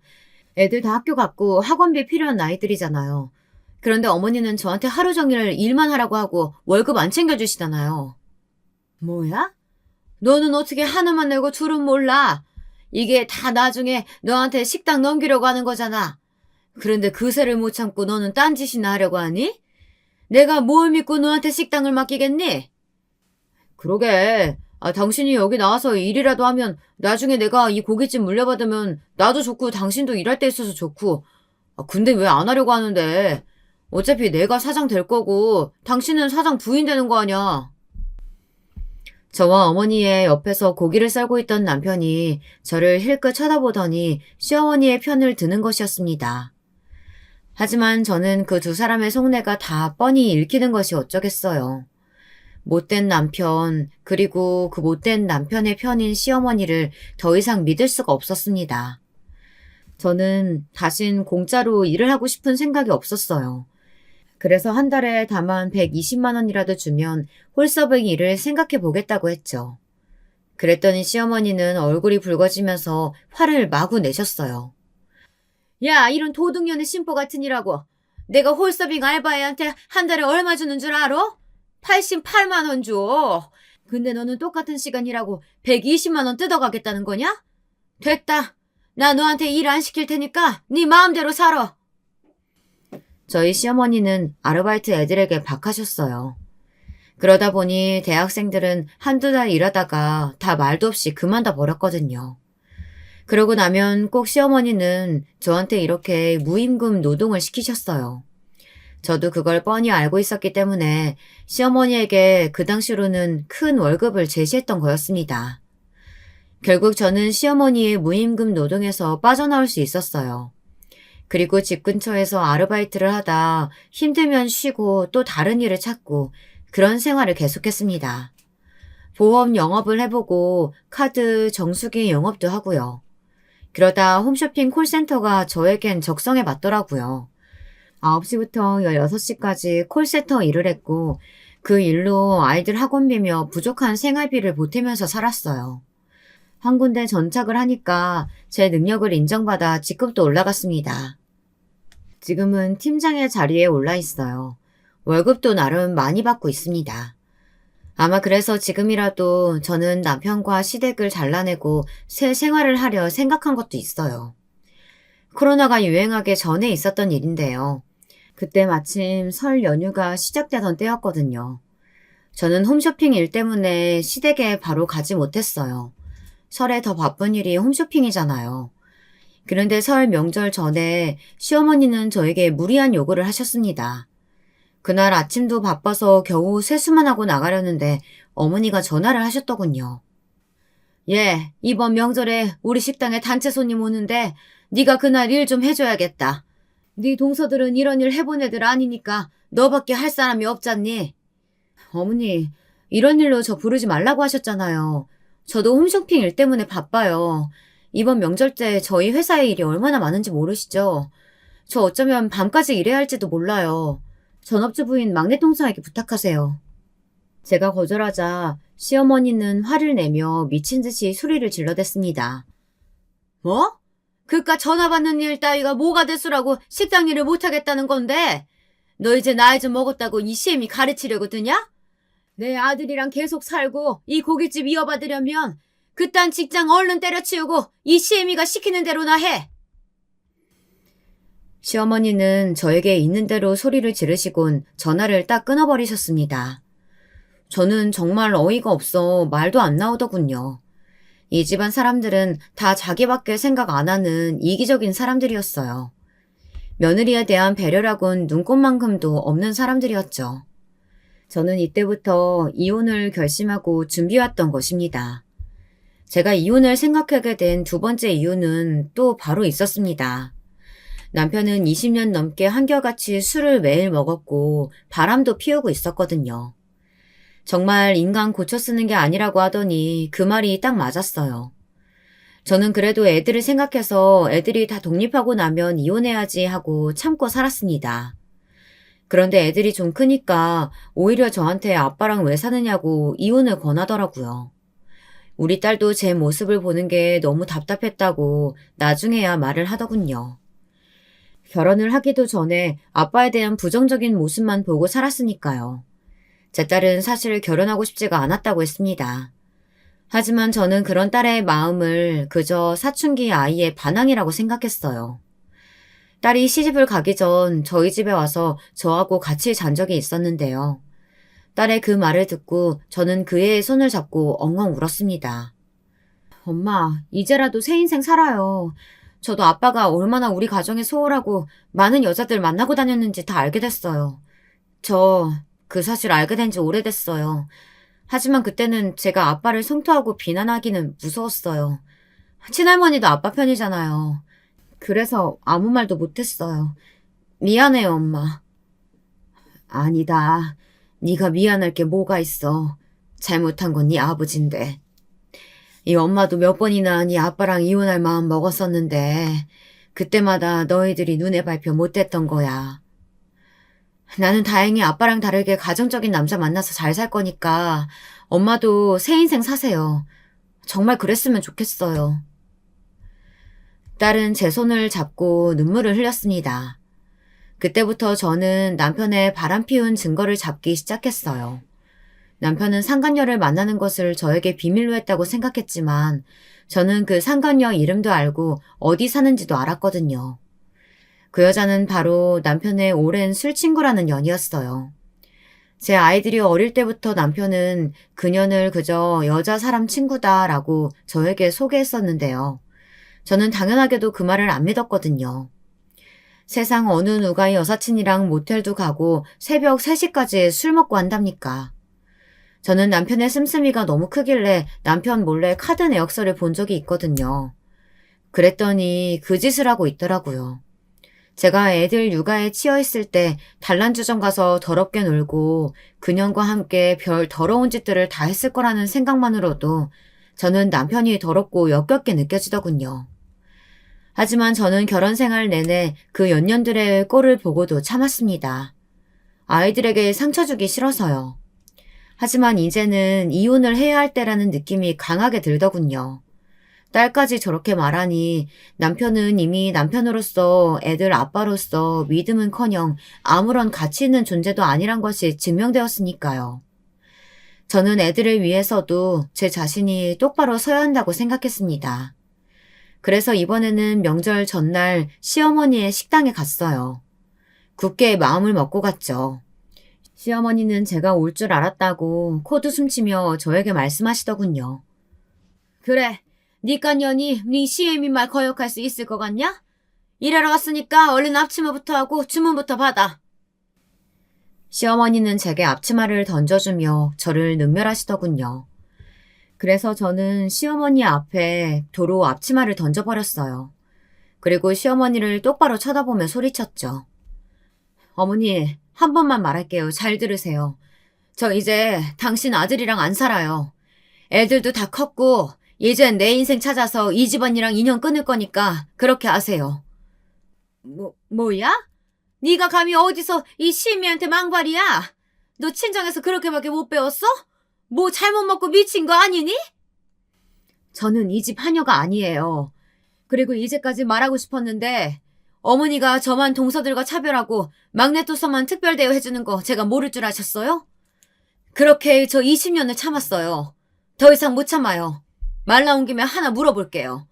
애들 다 학교 갔고 학원비 필요한 나이들이잖아요. 그런데 어머니는 저한테 하루 종일 일만 하라고 하고 월급 안 챙겨주시잖아요. 뭐야? 너는 어떻게 하나만 내고 둘은 몰라? 이게 다 나중에 너한테 식당 넘기려고 하는 거잖아. 그런데 그새를 못 참고 너는 딴짓이나 하려고 하니? 내가 뭘 믿고 너한테 식당을 맡기겠니? 그러게. 당신이 여기 나와서 일이라도 하면 나중에 내가 이 고깃집 물려받으면 나도 좋고 당신도 일할 데 있어서 좋고. 근데 왜 안 하려고 하는데? 어차피 내가 사장 될 거고 당신은 사장 부인 되는 거 아니야. 저와 어머니의 옆에서 고기를 썰고 있던 남편이 저를 힐끗 쳐다보더니 시어머니의 편을 드는 것이었습니다. 하지만 저는 그 두 사람의 속내가 다 뻔히 읽히는 것이 어쩌겠어요. 못된 남편, 그리고 그 못된 남편의 편인 시어머니를 더 이상 믿을 수가 없었습니다. 저는 다신 공짜로 일을 하고 싶은 생각이 없었어요. 그래서 한 달에 다만 120만 원이라도 주면 홀서빙 일을 생각해 보겠다고 했죠. 그랬더니 시어머니는 얼굴이 붉어지면서 화를 마구 내셨어요. 야, 이런 도둑년의 심보 같은 이라고. 내가 홀서빙 알바애한테 한 달에 얼마 주는 줄 알아? 88만 원 줘. 근데 너는 똑같은 시간 일하고 120만 원 뜯어가겠다는 거냐? 됐다. 나 너한테 일 안 시킬 테니까 네 마음대로 살아. 저희 시어머니는 아르바이트 애들에게 박하셨어요. 그러다 보니 대학생들은 한두 달 일하다가 다 말도 없이 그만둬 버렸거든요. 그러고 나면 꼭 시어머니는 저한테 이렇게 무임금 노동을 시키셨어요. 저도 그걸 뻔히 알고 있었기 때문에 시어머니에게 그 당시로는 큰 월급을 제시했던 거였습니다. 결국 저는 시어머니의 무임금 노동에서 빠져나올 수 있었어요. 그리고 집 근처에서 아르바이트를 하다 힘들면 쉬고 또 다른 일을 찾고 그런 생활을 계속했습니다. 보험 영업을 해보고 카드 정수기 영업도 하고요. 그러다 홈쇼핑 콜센터가 저에겐 적성에 맞더라고요. 9시부터 16시까지 콜센터 일을 했고 그 일로 아이들 학원비며 부족한 생활비를 보태면서 살았어요. 한 군데 전착을 하니까 제 능력을 인정받아 직급도 올라갔습니다. 지금은 팀장의 자리에 올라 있어요. 월급도 나름 많이 받고 있습니다. 아마 그래서 지금이라도 저는 남편과 시댁을 잘라내고 새 생활을 하려 생각한 것도 있어요. 코로나가 유행하기 전에 있었던 일인데요. 그때 마침 설 연휴가 시작되던 때였거든요. 저는 홈쇼핑 일 때문에 시댁에 바로 가지 못했어요. 설에 더 바쁜 일이 홈쇼핑이잖아요. 그런데 설 명절 전에 시어머니는 저에게 무리한 요구를 하셨습니다. 그날 아침도 바빠서 겨우 세수만 하고 나가려는데 어머니가 전화를 하셨더군요. 예, 이번 명절에 우리 식당에 단체 손님 오는데 네가 그날 일 좀 해줘야겠다. 네 동서들은 이런 일 해본 애들 아니니까 너밖에 할 사람이 없잖니. 어머니, 이런 일로 저 부르지 말라고 하셨잖아요. 저도 홈쇼핑 일 때문에 바빠요. 이번 명절 때 저희 회사의 일이 얼마나 많은지 모르시죠? 저 어쩌면 밤까지 일해야 할지도 몰라요. 전업주부인 막내 동생에게 부탁하세요. 제가 거절하자 시어머니는 화를 내며 미친 듯이 소리를 질러댔습니다. 뭐? 그깟 전화 받는 일 따위가 뭐가 대수라고 식당 일을 못하겠다는 건데? 너 이제 나이 좀 먹었다고 이 시엠이 가르치려고 드냐? 내 아들이랑 계속 살고 이 고깃집 이어받으려면 그딴 직장 얼른 때려치우고 이 시애미가 시키는 대로나 해. 시어머니는 저에게 있는 대로 소리를 지르시곤 전화를 딱 끊어버리셨습니다. 저는 정말 어이가 없어 말도 안 나오더군요. 이 집안 사람들은 다 자기밖에 생각 안 하는 이기적인 사람들이었어요. 며느리에 대한 배려라곤 눈꼽만큼도 없는 사람들이었죠. 저는 이때부터 이혼을 결심하고 준비해왔던 것입니다. 제가 이혼을 생각하게 된 두 번째 이유는 또 바로 있었습니다. 남편은 20년 넘게 한결같이 술을 매일 먹었고 바람도 피우고 있었거든요. 정말 인간 고쳐 쓰는 게 아니라고 하더니 그 말이 딱 맞았어요. 저는 그래도 애들을 생각해서 애들이 다 독립하고 나면 이혼해야지 하고 참고 살았습니다. 그런데 애들이 좀 크니까 오히려 저한테 아빠랑 왜 사느냐고 이혼을 권하더라고요. 우리 딸도 제 모습을 보는 게 너무 답답했다고 나중에야 말을 하더군요. 결혼을 하기도 전에 아빠에 대한 부정적인 모습만 보고 살았으니까요. 제 딸은 사실 결혼하고 싶지가 않았다고 했습니다. 하지만 저는 그런 딸의 마음을 그저 사춘기 아이의 반항이라고 생각했어요. 딸이 시집을 가기 전 저희 집에 와서 저하고 같이 잔 적이 있었는데요. 딸의 그 말을 듣고 저는 그의 손을 잡고 엉엉 울었습니다. 엄마, 이제라도 새 인생 살아요. 저도 아빠가 얼마나 우리 가정에 소홀하고 많은 여자들 만나고 다녔는지 다 알게 됐어요. 저 그 사실 알게 된 지 오래됐어요. 하지만 그때는 제가 아빠를 성토하고 비난하기는 무서웠어요. 친할머니도 아빠 편이잖아요. 그래서 아무 말도 못했어요. 미안해요, 엄마. 아니다. 네가 미안할 게 뭐가 있어. 잘못한 건 네 아버지인데. 이 엄마도 몇 번이나 네 아빠랑 이혼할 마음 먹었었는데 그때마다 너희들이 눈에 밟혀 못했던 거야. 나는 다행히 아빠랑 다르게 가정적인 남자 만나서 잘 살 거니까 엄마도 새 인생 사세요. 정말 그랬으면 좋겠어요. 딸은 제 손을 잡고 눈물을 흘렸습니다. 그때부터 저는 남편의 바람 피운 증거를 잡기 시작했어요. 남편은 상간녀를 만나는 것을 저에게 비밀로 했다고 생각했지만 저는 그 상간녀 이름도 알고 어디 사는지도 알았거든요. 그 여자는 바로 남편의 오랜 술 친구라는 년이었어요. 제 아이들이 어릴 때부터 남편은 그년을 그저 여자 사람 친구다라고 저에게 소개했었는데요. 저는 당연하게도 그 말을 안 믿었거든요. 세상 어느 누가 여사친이랑 모텔도 가고 새벽 3시까지 술 먹고 한답니까? 저는 남편의 씀씀이가 너무 크길래 남편 몰래 카드 내역서를 본 적이 있거든요. 그랬더니 그 짓을 하고 있더라고요. 제가 애들 육아에 치여있을 때 단란주점 가서 더럽게 놀고 그년과 함께 별 더러운 짓들을 다 했을 거라는 생각만으로도 저는 남편이 더럽고 역겹게 느껴지더군요. 하지만 저는 결혼 생활 내내 그 연년들의 꼴을 보고도 참았습니다. 아이들에게 상처 주기 싫어서요. 하지만 이제는 이혼을 해야 할 때라는 느낌이 강하게 들더군요. 딸까지 저렇게 말하니 남편은 이미 남편으로서 애들 아빠로서 믿음은커녕 아무런 가치 있는 존재도 아니란 것이 증명되었으니까요. 저는 애들을 위해서도 제 자신이 똑바로 서야 한다고 생각했습니다. 그래서 이번에는 명절 전날 시어머니의 식당에 갔어요. 굳게 마음을 먹고 갔죠. 시어머니는 제가 올 줄 알았다고 코드 숨치며 저에게 말씀하시더군요. 그래, 니까 년이 네 시애미 말 거역할 수 있을 것 같냐? 일하러 갔으니까 얼른 앞치마부터 하고 주문부터 받아. 시어머니는 제게 앞치마를 던져주며 저를 능멸하시더군요. 그래서 저는 시어머니 앞에 도로 앞치마를 던져버렸어요. 그리고 시어머니를 똑바로 쳐다보며 소리쳤죠. 어머니, 한 번만 말할게요. 잘 들으세요. 저 이제 당신 아들이랑 안 살아요. 애들도 다 컸고 이젠 내 인생 찾아서 이 집안이랑 인연 끊을 거니까 그렇게 하세요. 뭐야? 네가 감히 어디서 이 시미한테 망발이야? 너 친정에서 그렇게밖에 못 배웠어? 뭐 잘못 먹고 미친 거 아니니? 저는 이 집 하녀가 아니에요. 그리고 이제까지 말하고 싶었는데 어머니가 저만 동서들과 차별하고 막내토서만 특별 대우해주는 거 제가 모를 줄 아셨어요? 그렇게 저 20년을 참았어요. 더 이상 못 참아요. 말 나온 김에 하나 물어볼게요.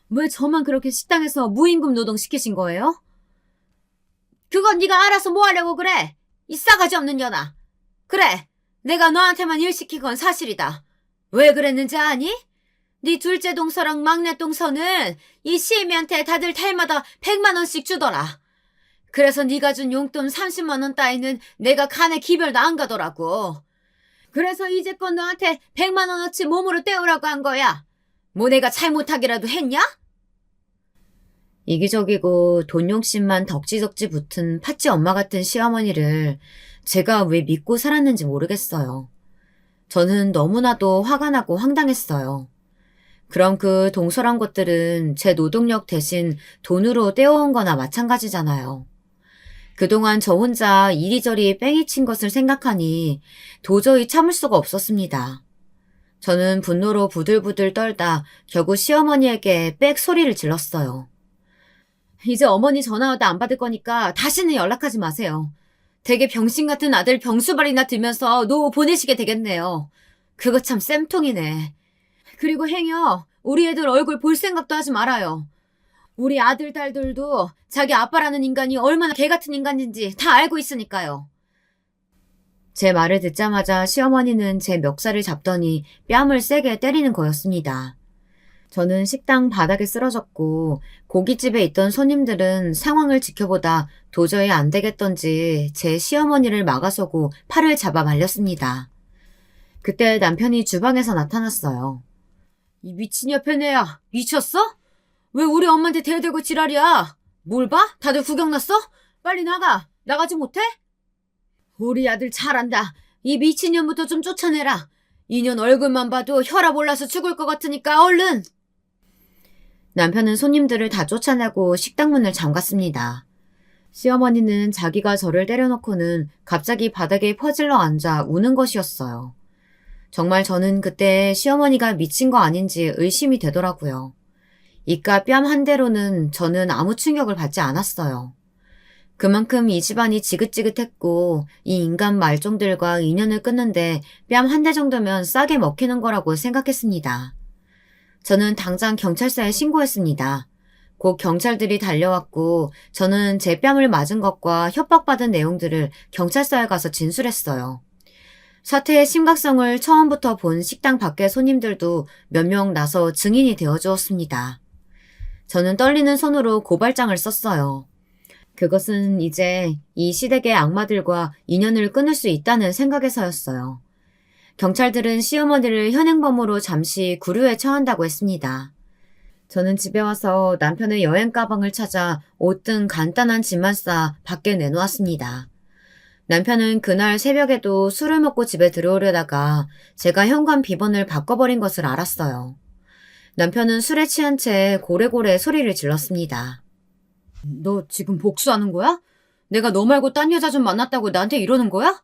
왜 저만 그렇게 식당에서 무임금 노동 시키신 거예요? 그건 네가 알아서 뭐 하려고 그래? 이 싸가지 없는 년아. 그래, 내가 너한테만 일 시킨 건 사실이다. 왜 그랬는지 아니? 네 둘째 동서랑 막내 동서는 이 시애미한테 다들 달마다 100만 원씩 주더라. 그래서 네가 준 용돈 30만 원 따위는 내가 간에 기별도 안 가더라고. 그래서 이제껏 너한테 100만 원어치 몸으로 떼우라고 한 거야. 뭐 내가 잘못하기라도 했냐? 이기적이고 돈 욕심만 덕지덕지 붙은 팥쥐 엄마 같은 시어머니를 제가 왜 믿고 살았는지 모르겠어요. 저는 너무나도 화가 나고 황당했어요. 그럼 그 동서란 것들은 제 노동력 대신 돈으로 떼어온 거나 마찬가지잖아요. 그동안 저 혼자 이리저리 뺑이 친 것을 생각하니 도저히 참을 수가 없었습니다. 저는 분노로 부들부들 떨다 겨우 시어머니에게 빽 소리를 질렀어요. 이제 어머니 전화 와도 안 받을 거니까 다시는 연락하지 마세요. 되게 병신 같은 아들 병수발이나 들면서 노후 보내시게 되겠네요. 그거 참 쌤통이네. 그리고 행여 우리 애들 얼굴 볼 생각도 하지 말아요. 우리 아들, 딸들도 자기 아빠라는 인간이 얼마나 개 같은 인간인지 다 알고 있으니까요. 제 말을 듣자마자 시어머니는 제 멱살을 잡더니 뺨을 세게 때리는 거였습니다. 저는 식당 바닥에 쓰러졌고 고깃집에 있던 손님들은 상황을 지켜보다 도저히 안 되겠던지 제 시어머니를 막아서고 팔을 잡아 말렸습니다. 그때 남편이 주방에서 나타났어요. 이 미친 여편애야, 미쳤어? 왜 우리 엄마한테 대들고 지랄이야? 뭘 봐? 다들 구경 났어? 빨리 나가. 나가지 못해? 우리 아들 잘한다. 이 미친년부터 좀 쫓아내라. 이년 얼굴만 봐도 혈압 올라서 죽을 것 같으니까 얼른. 남편은 손님들을 다 쫓아내고 식당 문을 잠갔습니다. 시어머니는 자기가 저를 때려놓고는 갑자기 바닥에 퍼질러 앉아 우는 것이었어요. 정말 저는 그때 시어머니가 미친 거 아닌지 의심이 되더라고요. 이깟 뺨 한 대로는 저는 아무 충격을 받지 않았어요. 그만큼 이 집안이 지긋지긋했고 이 인간 말종들과 인연을 끊는데 뺨 한 대 정도면 싸게 먹히는 거라고 생각했습니다. 저는 당장 경찰서에 신고했습니다. 곧 경찰들이 달려왔고 저는 제 뺨을 맞은 것과 협박받은 내용들을 경찰서에 가서 진술했어요. 사태의 심각성을 처음부터 본 식당 밖의 손님들도 몇 명 나서 증인이 되어주었습니다. 저는 떨리는 손으로 고발장을 썼어요. 그것은 이제 이 시댁의 악마들과 인연을 끊을 수 있다는 생각에서였어요. 경찰들은 시어머니를 현행범으로 잠시 구류에 처한다고 했습니다. 저는 집에 와서 남편의 여행 가방을 찾아 옷 등 간단한 짐만 싸 밖에 내놓았습니다. 남편은 그날 새벽에도 술을 먹고 집에 들어오려다가 제가 현관 비번을 바꿔버린 것을 알았어요. 남편은 술에 취한 채 고래고래 소리를 질렀습니다. 너 지금 복수하는 거야? 내가 너 말고 딴 여자 좀 만났다고 나한테 이러는 거야?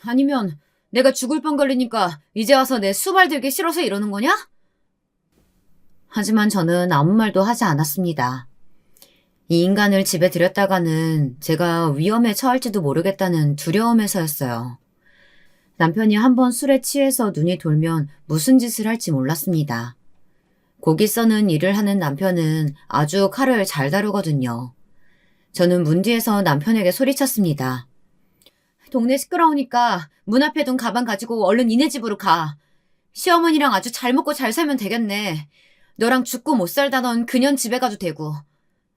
아니면 내가 죽을 뻔 걸리니까 이제 와서 내 수발 들기 싫어서 이러는 거냐? 하지만 저는 아무 말도 하지 않았습니다. 이 인간을 집에 들였다가는 제가 위험에 처할지도 모르겠다는 두려움에서였어요. 남편이 한번 술에 취해서 눈이 돌면 무슨 짓을 할지 몰랐습니다. 고기 써는 일을 하는 남편은 아주 칼을 잘 다루거든요. 저는 문 뒤에서 남편에게 소리쳤습니다. 동네 시끄러우니까 문 앞에 둔 가방 가지고 얼른 니네 집으로 가. 시어머니랑 아주 잘 먹고 잘 살면 되겠네. 너랑 죽고 못 살다던 그년 집에 가도 되고.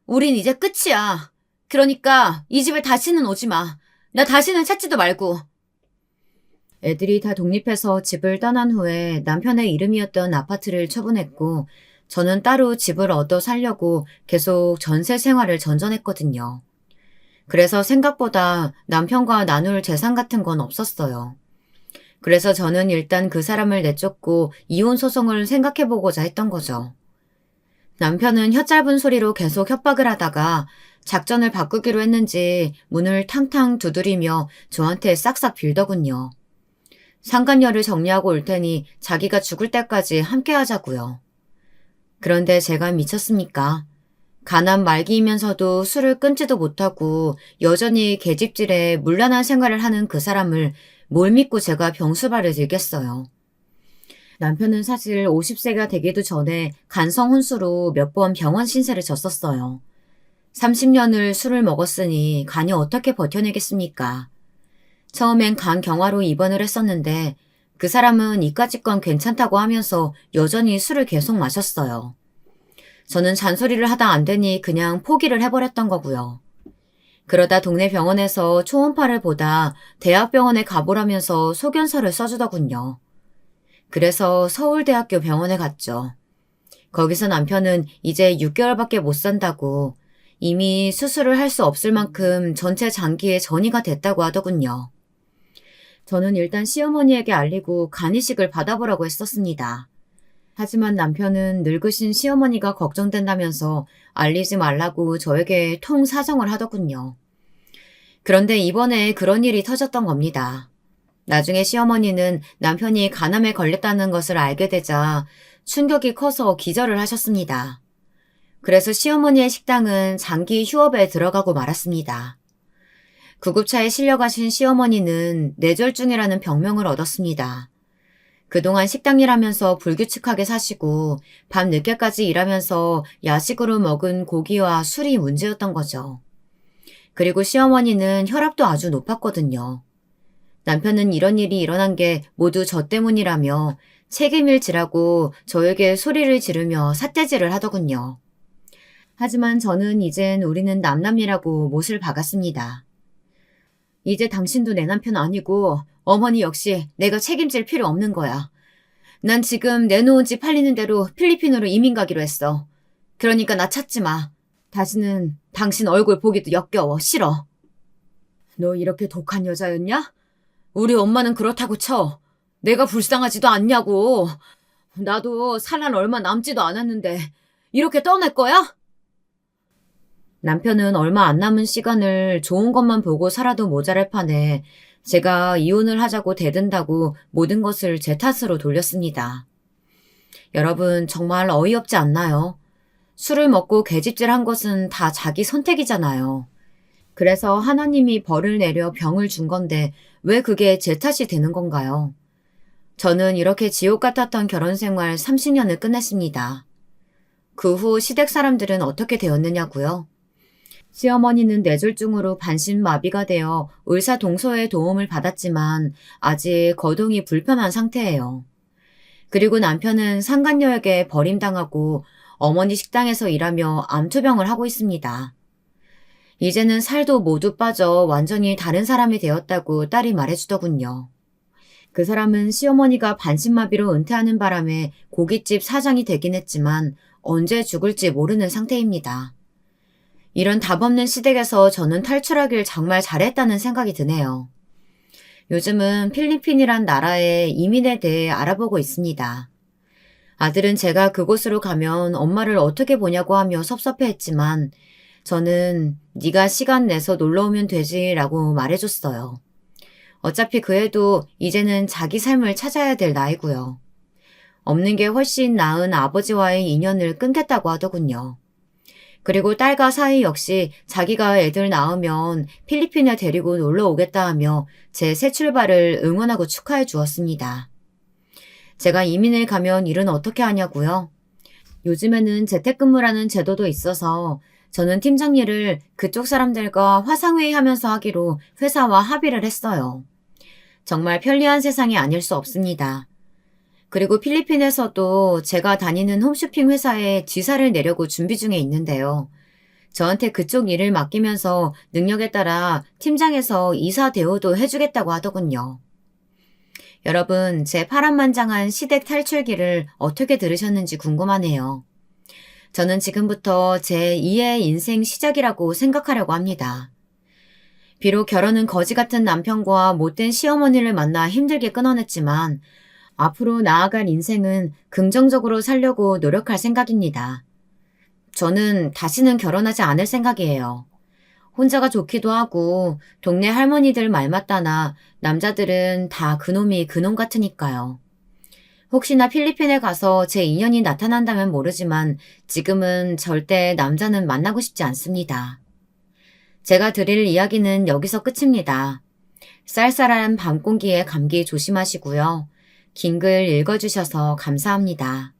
우린 이제 끝이야. 그러니까 이 집에 다시는 오지 마. 나 다시는 찾지도 말고. 애들이 다 독립해서 집을 떠난 후에 남편의 이름이었던 아파트를 처분했고 저는 따로 집을 얻어 살려고 계속 전세 생활을 전전했거든요. 그래서 생각보다 남편과 나눌 재산 같은 건 없었어요. 그래서 저는 일단 그 사람을 내쫓고 이혼 소송을 생각해보고자 했던 거죠. 남편은 혀짧은 소리로 계속 협박을 하다가 작전을 바꾸기로 했는지 문을 탕탕 두드리며 저한테 싹싹 빌더군요. 상간녀를 정리하고 올 테니 자기가 죽을 때까지 함께 하자고요. 그런데 제가 미쳤습니까? 가난 말기이면서도 술을 끊지도 못하고 여전히 계집질에 문란한 생활을 하는 그 사람을 뭘 믿고 제가 병수발을 들겠어요. 남편은 사실 50세가 되기도 전에 간성 혼수로 몇 번 병원 신세를 졌었어요. 30년을 술을 먹었으니 간이 어떻게 버텨내겠습니까? 처음엔 간 경화로 입원을 했었는데 그 사람은 이까짓 건 괜찮다고 하면서 여전히 술을 계속 마셨어요. 저는 잔소리를 하다 안 되니 그냥 포기를 해버렸던 거고요. 그러다 동네 병원에서 초음파를 보다 대학병원에 가보라면서 소견서를 써주더군요. 그래서 서울대학교 병원에 갔죠. 거기서 남편은 이제 6개월밖에 못 산다고 이미 수술을 할 수 없을 만큼 전체 장기에 전이가 됐다고 하더군요. 저는 일단 시어머니에게 알리고 간이식을 받아보라고 했었습니다. 하지만 남편은 늙으신 시어머니가 걱정된다면서 알리지 말라고 저에게 통 사정을 하더군요. 그런데 이번에 그런 일이 터졌던 겁니다. 나중에 시어머니는 남편이 간암에 걸렸다는 것을 알게 되자 충격이 커서 기절을 하셨습니다. 그래서 시어머니의 식당은 장기 휴업에 들어가고 말았습니다. 구급차에 실려가신 시어머니는 뇌졸중이라는 병명을 얻었습니다. 그동안 식당 일하면서 불규칙하게 사시고 밤 늦게까지 일하면서 야식으로 먹은 고기와 술이 문제였던 거죠. 그리고 시어머니는 혈압도 아주 높았거든요. 남편은 이런 일이 일어난 게 모두 저 때문이라며 책임을 지라고 저에게 소리를 지르며 삿대질을 하더군요. 하지만 저는 이젠 우리는 남남이라고 못을 박았습니다. 이제 당신도 내 남편 아니고 어머니 역시 내가 책임질 필요 없는 거야. 난 지금 내놓은 집 팔리는 대로 필리핀으로 이민 가기로 했어. 그러니까 나 찾지 마. 다시는 당신 얼굴 보기도 역겨워. 싫어. 너 이렇게 독한 여자였냐? 우리 엄마는 그렇다고 쳐. 내가 불쌍하지도 않냐고. 나도 살 날 얼마 남지도 않았는데 이렇게 떠날 거야? 남편은 얼마 안 남은 시간을 좋은 것만 보고 살아도 모자랄 판에 제가 이혼을 하자고 대든다고 모든 것을 제 탓으로 돌렸습니다. 여러분 정말 어이없지 않나요? 술을 먹고 계집질한 것은 다 자기 선택이잖아요. 그래서 하나님이 벌을 내려 병을 준 건데 왜 그게 제 탓이 되는 건가요? 저는 이렇게 지옥 같았던 결혼 생활 30년을 끝냈습니다. 그 후 시댁 사람들은 어떻게 되었느냐고요? 시어머니는 뇌졸중으로 반신마비가 되어 의사 동서의 도움을 받았지만 아직 거동이 불편한 상태예요. 그리고 남편은 상간녀에게 버림당하고 어머니 식당에서 일하며 암투병을 하고 있습니다. 이제는 살도 모두 빠져 완전히 다른 사람이 되었다고 딸이 말해주더군요. 그 사람은 시어머니가 반신마비로 은퇴하는 바람에 고깃집 사장이 되긴 했지만 언제 죽을지 모르는 상태입니다. 이런 답 없는 시댁에서 저는 탈출하길 정말 잘했다는 생각이 드네요. 요즘은 필리핀이란 나라의 이민에 대해 알아보고 있습니다. 아들은 제가 그곳으로 가면 엄마를 어떻게 보냐고 하며 섭섭해했지만 저는 네가 시간 내서 놀러 오면 되지라고 말해줬어요. 어차피 그 애도 이제는 자기 삶을 찾아야 될 나이고요. 없는 게 훨씬 나은 아버지와의 인연을 끊겠다고 하더군요. 그리고 딸과 사이 역시 자기가 애들 낳으면 필리핀에 데리고 놀러 오겠다 하며 제 새 출발을 응원하고 축하해 주었습니다. 제가 이민을 가면 일은 어떻게 하냐고요? 요즘에는 재택근무라는 제도도 있어서 저는 팀장 일을 그쪽 사람들과 화상회의하면서 하기로 회사와 합의를 했어요. 정말 편리한 세상이 아닐 수 없습니다. 그리고 필리핀에서도 제가 다니는 홈쇼핑 회사에 지사를 내려고 준비 중에 있는데요. 저한테 그쪽 일을 맡기면서 능력에 따라 팀장에서 이사 대우도 해주겠다고 하더군요. 여러분, 제 파란만장한 시댁 탈출기를 어떻게 들으셨는지 궁금하네요. 저는 지금부터 제 2의 인생 시작이라고 생각하려고 합니다. 비록 결혼은 거지 같은 남편과 못된 시어머니를 만나 힘들게 끊어냈지만 앞으로 나아갈 인생은 긍정적으로 살려고 노력할 생각입니다. 저는 다시는 결혼하지 않을 생각이에요. 혼자가 좋기도 하고 동네 할머니들 말 맞다나 남자들은 다 그놈이 그놈 같으니까요. 혹시나 필리핀에 가서 제 인연이 나타난다면 모르지만 지금은 절대 남자는 만나고 싶지 않습니다. 제가 드릴 이야기는 여기서 끝입니다. 쌀쌀한 밤 공기에 감기 조심하시고요. 긴 글 읽어주셔서 감사합니다.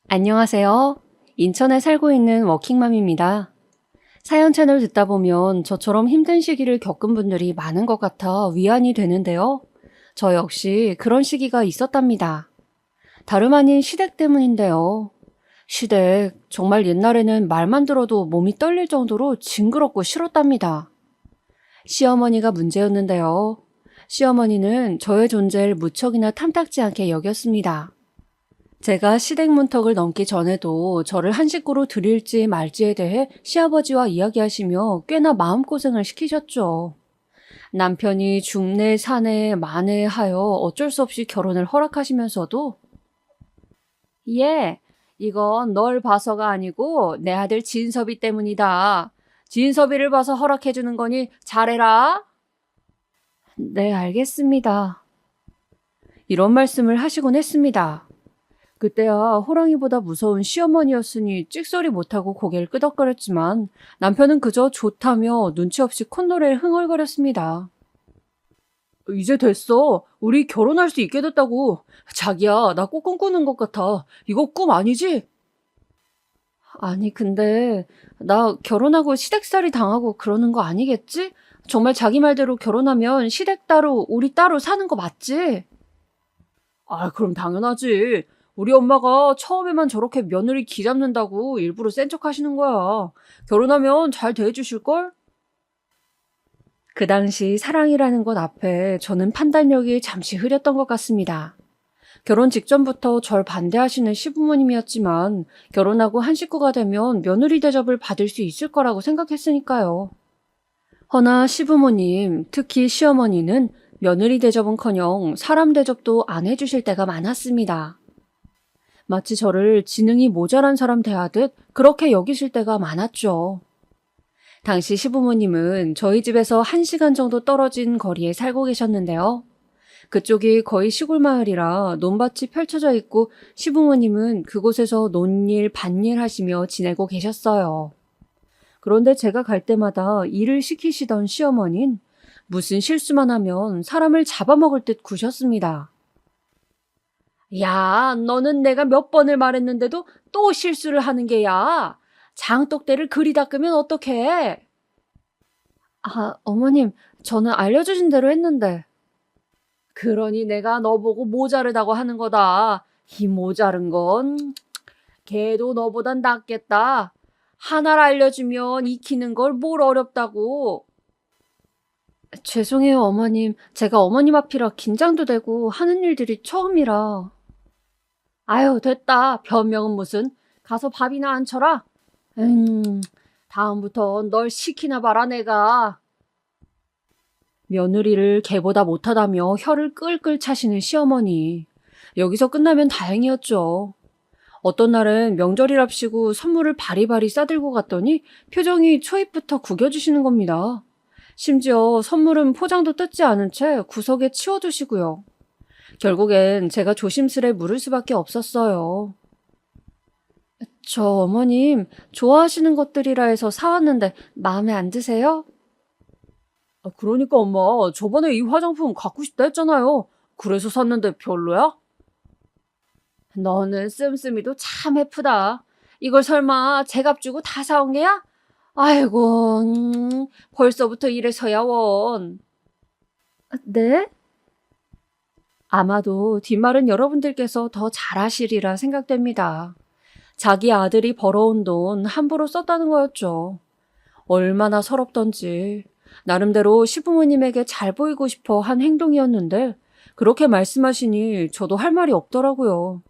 안녕하세요. 인천에 살고 있는 워킹맘입니다. 사연 채널 듣다 보면 저처럼 힘든 시기를 겪은 분들이 많은 것 같아 위안이 되는데요. 저 역시 그런 시기가 있었답니다. 다름 아닌 시댁 때문인데요. 시댁, 정말 옛날에는 말만 들어도 몸이 떨릴 정도로 징그럽고 싫었답니다. 시어머니가 문제였는데요. 시어머니는 저의 존재를 무척이나 탐탁지 않게 여겼습니다. 제가 시댁 문턱을 넘기 전에도 저를 한 식구로 들일지 말지에 대해 시아버지와 이야기하시며 꽤나 마음고생을 시키셨죠. 남편이 중내, 사내, 만에 하여 어쩔 수 없이 결혼을 허락하시면서도 이건 널 봐서가 아니고 내 아들 진섭이 때문이다. 진섭이를 봐서 허락해주는 거니 잘해라. 네, 알겠습니다. 이런 말씀을 하시곤 했습니다. 그때야 호랑이보다 무서운 시어머니였으니 찍소리 못하고 고개를 끄덕거렸지만 남편은 그저 좋다며 눈치 없이 콧노래를 흥얼거렸습니다. 이제 됐어. 우리 결혼할 수 있게 됐다고. 자기야, 나 꼭 꿈꾸는 것 같아. 이거 꿈 아니지? 아니, 근데 나 결혼하고 시댁살이 당하고 그러는 거 아니겠지? 정말 자기 말대로 결혼하면 시댁 따로 우리 따로 사는 거 맞지? 아, 그럼 당연하지. 우리 엄마가 처음에만 저렇게 며느리 기 잡는다고 일부러 센 척 하시는 거야. 결혼하면 잘 대해주실걸? 그 당시 사랑이라는 것 앞에 저는 판단력이 잠시 흐렸던 것 같습니다. 결혼 직전부터 절 반대하시는 시부모님이었지만 결혼하고 한 식구가 되면 며느리 대접을 받을 수 있을 거라고 생각했으니까요. 허나 시부모님, 특히 시어머니는 며느리 대접은커녕 사람 대접도 안 해주실 때가 많았습니다. 마치 저를 지능이 모자란 사람 대하듯 그렇게 여기실 때가 많았죠. 당시 시부모님은 저희 집에서 1시간 정도 떨어진 거리에 살고 계셨는데요. 그쪽이 거의 시골 마을이라 논밭이 펼쳐져 있고 시부모님은 그곳에서 논일, 밭일 하시며 지내고 계셨어요. 그런데 제가 갈 때마다 일을 시키시던 시어머니는 무슨 실수만 하면 사람을 잡아먹을 듯 구셨습니다. 야, 너는 내가 몇 번을 말했는데도 또 실수를 하는 게야. 장독대를 그리 닦으면 어떡해? 아, 어머님, 저는 알려주신 대로 했는데. 그러니 내가 너보고 모자르다고 하는 거다. 이 모자른 건 걔도 너보단 낫겠다. 하나를 알려주면 익히는 걸 뭘 어렵다고. 죄송해요, 어머님. 제가 어머님 앞이라 긴장도 되고 하는 일들이 처음이라. 아유, 됐다. 변명은 무슨. 가서 밥이나 안 쳐라. 다음부터 널 시키나 봐라, 내가. 며느리를 걔보다 못하다며 혀를 끌끌 차시는 시어머니. 여기서 끝나면 다행이었죠. 어떤 날은 명절이랍시고 선물을 바리바리 싸들고 갔더니 표정이 초입부터 구겨주시는 겁니다. 심지어 선물은 포장도 뜯지 않은 채 구석에 치워두시고요. 결국엔 제가 조심스레 물을 수밖에 없었어요. 저 어머님, 좋아하시는 것들이라 해서 사왔는데 마음에 안 드세요? 그러니까 엄마, 저번에 이 화장품 갖고 싶다 했잖아요. 그래서 샀는데 별로야? 너는 씀씀이도 참 해프다. 이걸 설마 제값 주고 다 사온 게야? 아이고, 벌써부터 이래서야 원. 네? 아마도 뒷말은 여러분들께서 더 잘하시리라 생각됩니다. 자기 아들이 벌어온 돈 함부로 썼다는 거였죠. 얼마나 서럽던지. 나름대로 시부모님에게 잘 보이고 싶어 한 행동이었는데 그렇게 말씀하시니 저도 할 말이 없더라고요.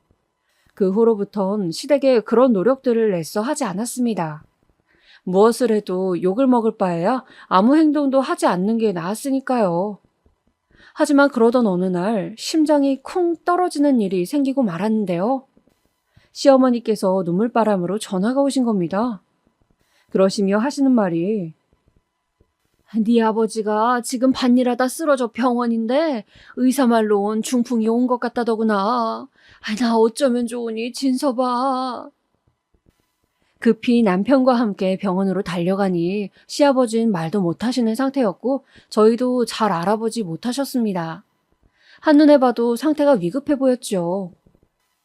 그 후로부턴 시댁에 그런 노력들을 애써 하지 않았습니다. 무엇을 해도 욕을 먹을 바에야 아무 행동도 하지 않는 게 나았으니까요. 하지만 그러던 어느 날 심장이 쿵 떨어지는 일이 생기고 말았는데요. 시어머니께서 눈물바람으로 전화가 오신 겁니다. 그러시며 하시는 말이 네 아버지가 지금 밭일하다 쓰러져 병원인데 의사 말로는 중풍이 온 것 같다더구나. 나 어쩌면 좋으니 진서봐. 급히 남편과 함께 병원으로 달려가니 시아버지는 말도 못하시는 상태였고 저희도 잘 알아보지 못하셨습니다. 한눈에 봐도 상태가 위급해 보였죠.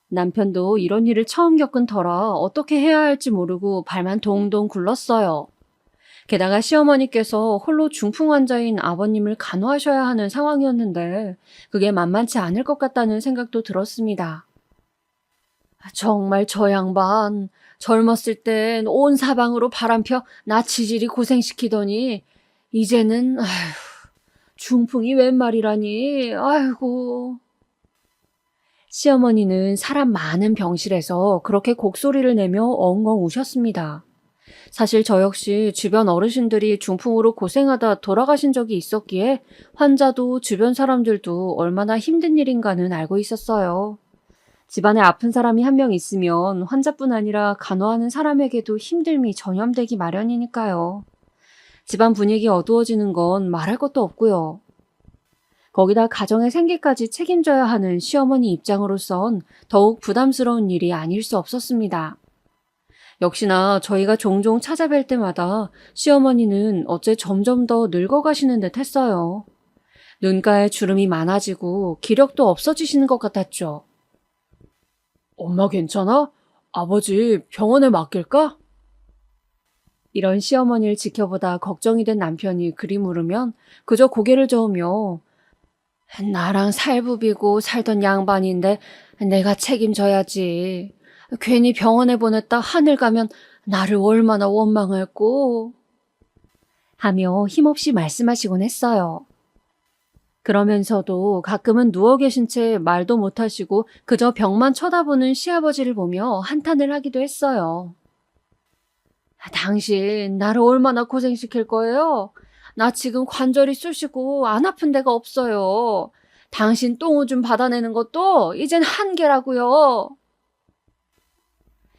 남편도 이런 일을 처음 겪은 터라 어떻게 해야 할지 모르고 발만 동동 굴렀어요. 게다가 시어머니께서 홀로 중풍 환자인 아버님을 간호하셔야 하는 상황이었는데 그게 만만치 않을 것 같다는 생각도 들었습니다. 정말 저 양반 젊었을 땐 온 사방으로 바람펴 나 지질이 고생시키더니 이제는 중풍이 웬 말이라니. 아이고. 시어머니는 사람 많은 병실에서 그렇게 곡소리를 내며 엉엉 우셨습니다. 사실 저 역시 주변 어르신들이 중풍으로 고생하다 돌아가신 적이 있었기에 환자도 주변 사람들도 얼마나 힘든 일인가는 알고 있었어요. 집안에 아픈 사람이 한 명 있으면 환자뿐 아니라 간호하는 사람에게도 힘듦이 전염되기 마련이니까요. 집안 분위기 어두워지는 건 말할 것도 없고요. 거기다 가정의 생계까지 책임져야 하는 시어머니 입장으로선 더욱 부담스러운 일이 아닐 수 없었습니다. 역시나 저희가 종종 찾아뵐 때마다 시어머니는 어째 점점 더 늙어가시는 듯 했어요. 눈가에 주름이 많아지고 기력도 없어지시는 것 같았죠. 엄마 괜찮아? 아버지 병원에 맡길까? 이런 시어머니를 지켜보다 걱정이 된 남편이 그리 물으면 그저 고개를 저으며 나랑 살부비고 살던 양반인데 내가 책임져야지. 괜히 병원에 보냈다 하늘 가면 나를 얼마나 원망할꼬. 하며 힘없이 말씀하시곤 했어요. 그러면서도 가끔은 누워 계신 채 말도 못하시고 그저 벽만 쳐다보는 시아버지를 보며 한탄을 하기도 했어요. 당신 나를 얼마나 고생시킬 거예요? 나 지금 관절이 쑤시고 안 아픈 데가 없어요. 당신 똥오줌 받아내는 것도 이젠 한계라고요.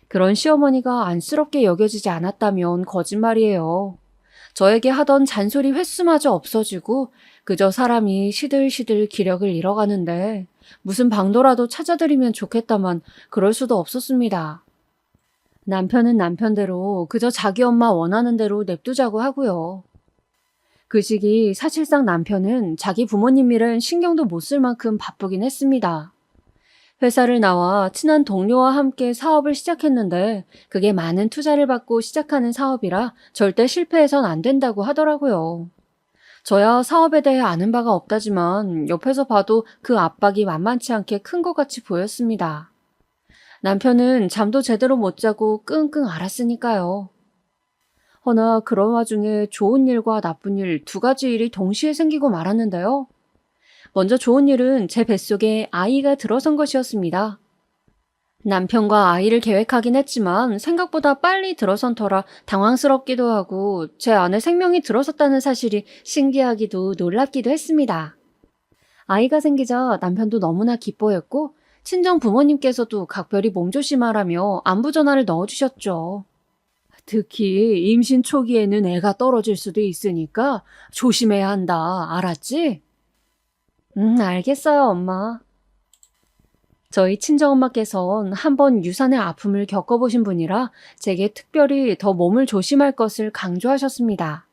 그런 시어머니가 안쓰럽게 여겨지지 않았다면 거짓말이에요. 저에게 하던 잔소리 횟수마저 없어지고 그저 사람이 시들시들 기력을 잃어가는데 무슨 방도라도 찾아드리면 좋겠다만 그럴 수도 없었습니다. 남편은 남편대로 그저 자기 엄마 원하는 대로 냅두자고 하고요. 그 시기 사실상 남편은 자기 부모님 일은 신경도 못 쓸 만큼 바쁘긴 했습니다. 회사를 나와 친한 동료와 함께 사업을 시작했는데 그게 많은 투자를 받고 시작하는 사업이라 절대 실패해선 안 된다고 하더라고요. 저야 사업에 대해 아는 바가 없다지만 옆에서 봐도 그 압박이 만만치 않게 큰 것 같이 보였습니다. 남편은 잠도 제대로 못 자고 끙끙 앓았으니까요. 허나 그런 와중에 좋은 일과 나쁜 일 두 가지 일이 동시에 생기고 말았는데요. 먼저 좋은 일은 제 뱃속에 아이가 들어선 것이었습니다. 남편과 아이를 계획하긴 했지만 생각보다 빨리 들어선 터라 당황스럽기도 하고 제 안에 생명이 들어섰다는 사실이 신기하기도 놀랍기도 했습니다. 아이가 생기자 남편도 너무나 기뻐했고 친정 부모님께서도 각별히 몸조심하라며 안부 전화를 넣어주셨죠. 특히 임신 초기에는 애가 떨어질 수도 있으니까 조심해야 한다. 알았지? 알겠어요, 엄마. 저희 친정엄마께선 한번 유산의 아픔을 겪어보신 분이라 제게 특별히 더 몸을 조심할 것을 강조하셨습니다.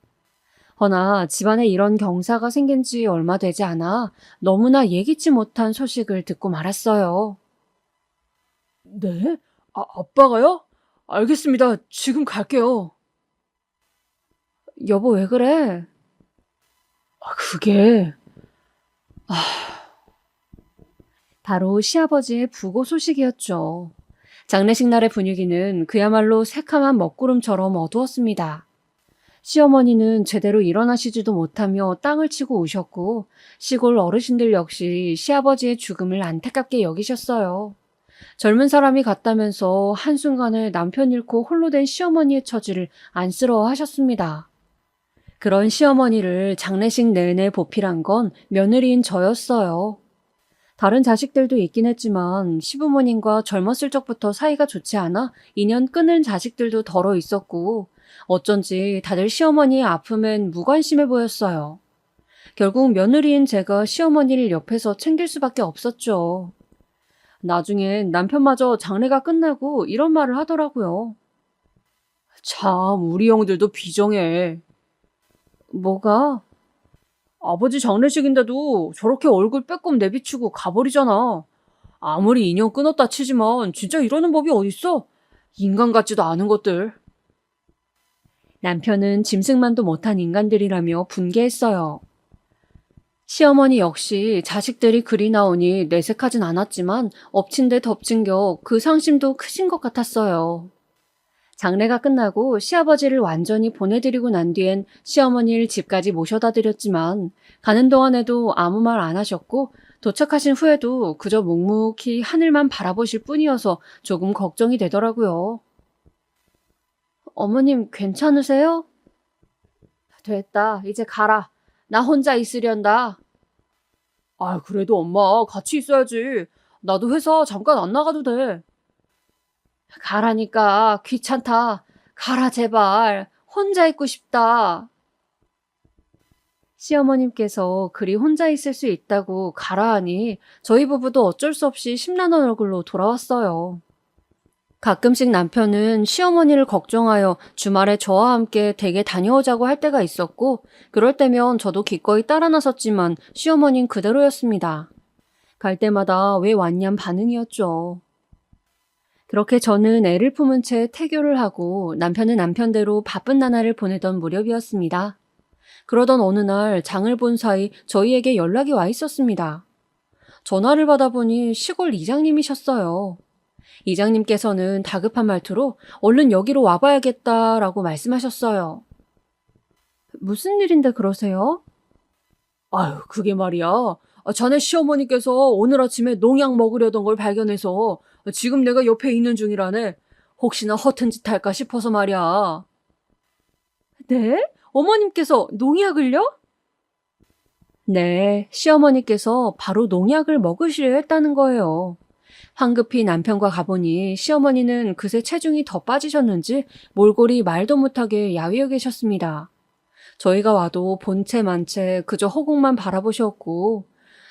허나 집안에 이런 경사가 생긴 지 얼마 되지 않아 너무나 예기치 못한 소식을 듣고 말았어요. 네? 아빠가요? 알겠습니다. 지금 갈게요. 여보, 왜 그래? 그게... 바로 시아버지의 부고 소식이었죠. 장례식 날의 분위기는 그야말로 새카만 먹구름처럼 어두웠습니다. 시어머니는 제대로 일어나시지도 못하며 땅을 치고 우셨고 시골 어르신들 역시 시아버지의 죽음을 안타깝게 여기셨어요. 젊은 사람이 같다면서 한순간에 남편 잃고 홀로 된 시어머니의 처지를 안쓰러워하셨습니다. 그런 시어머니를 장례식 내내 보필한 건 며느리인 저였어요. 다른 자식들도 있긴 했지만 시부모님과 젊었을 적부터 사이가 좋지 않아 인연 끊은 자식들도 덜어 있었고 어쩐지 다들 시어머니의 아픔엔 무관심해 보였어요. 결국 며느리인 제가 시어머니를 옆에서 챙길 수밖에 없었죠. 나중엔 남편마저 장례가 끝나고 이런 말을 하더라고요. 참, 우리 형들도 비정해. 뭐가? 아버지 장례식인데도 저렇게 얼굴 빼꼼 내비치고 가버리잖아. 아무리 인연 끊었다 치지만 진짜 이러는 법이 어딨어? 인간 같지도 않은 것들. 남편은 짐승만도 못한 인간들이라며 분개했어요. 시어머니 역시 자식들이 그리 나오니 내색하진 않았지만 엎친 데 덮친 격 그 상심도 크신 것 같았어요. 장례가 끝나고 시아버지를 완전히 보내드리고 난 뒤엔 시어머니를 집까지 모셔다 드렸지만 가는 동안에도 아무 말 안 하셨고 도착하신 후에도 그저 묵묵히 하늘만 바라보실 뿐이어서 조금 걱정이 되더라고요. 어머님 괜찮으세요? 됐다. 이제 가라. 나 혼자 있으련다. 그래도 엄마 같이 있어야지. 나도 회사 잠깐 안 나가도 돼. 가라니까 귀찮다. 가라 제발. 혼자 있고 싶다. 시어머님께서 그리 혼자 있을 수 있다고 가라 하니 저희 부부도 어쩔 수 없이 심란한 얼굴로 돌아왔어요. 가끔씩 남편은 시어머니를 걱정하여 주말에 저와 함께 댁에 다녀오자고 할 때가 있었고 그럴 때면 저도 기꺼이 따라 나섰지만 시어머니는 그대로였습니다. 갈 때마다 왜 왔냔 반응이었죠. 그렇게 저는 애를 품은 채 태교를 하고 남편은 남편대로 바쁜 나날을 보내던 무렵이었습니다. 그러던 어느 날 장을 본 사이 저희에게 연락이 와 있었습니다. 전화를 받아보니 시골 이장님이셨어요. 이장님께서는 다급한 말투로 얼른 여기로 와봐야겠다라고 말씀하셨어요. 무슨 일인데 그러세요? 그게 말이야. 자네 시어머니께서 오늘 아침에 농약 먹으려던 걸 발견해서 지금 내가 옆에 있는 중이라네. 혹시나 허튼 짓 할까 싶어서 말이야. 네? 어머님께서 농약을요? 네, 시어머니께서 바로 농약을 먹으시려 했다는 거예요. 황급히 남편과 가보니 시어머니는 그새 체중이 더 빠지셨는지 몰골이 말도 못하게 야위어 계셨습니다. 저희가 와도 본체 만체 그저 허공만 바라보셨고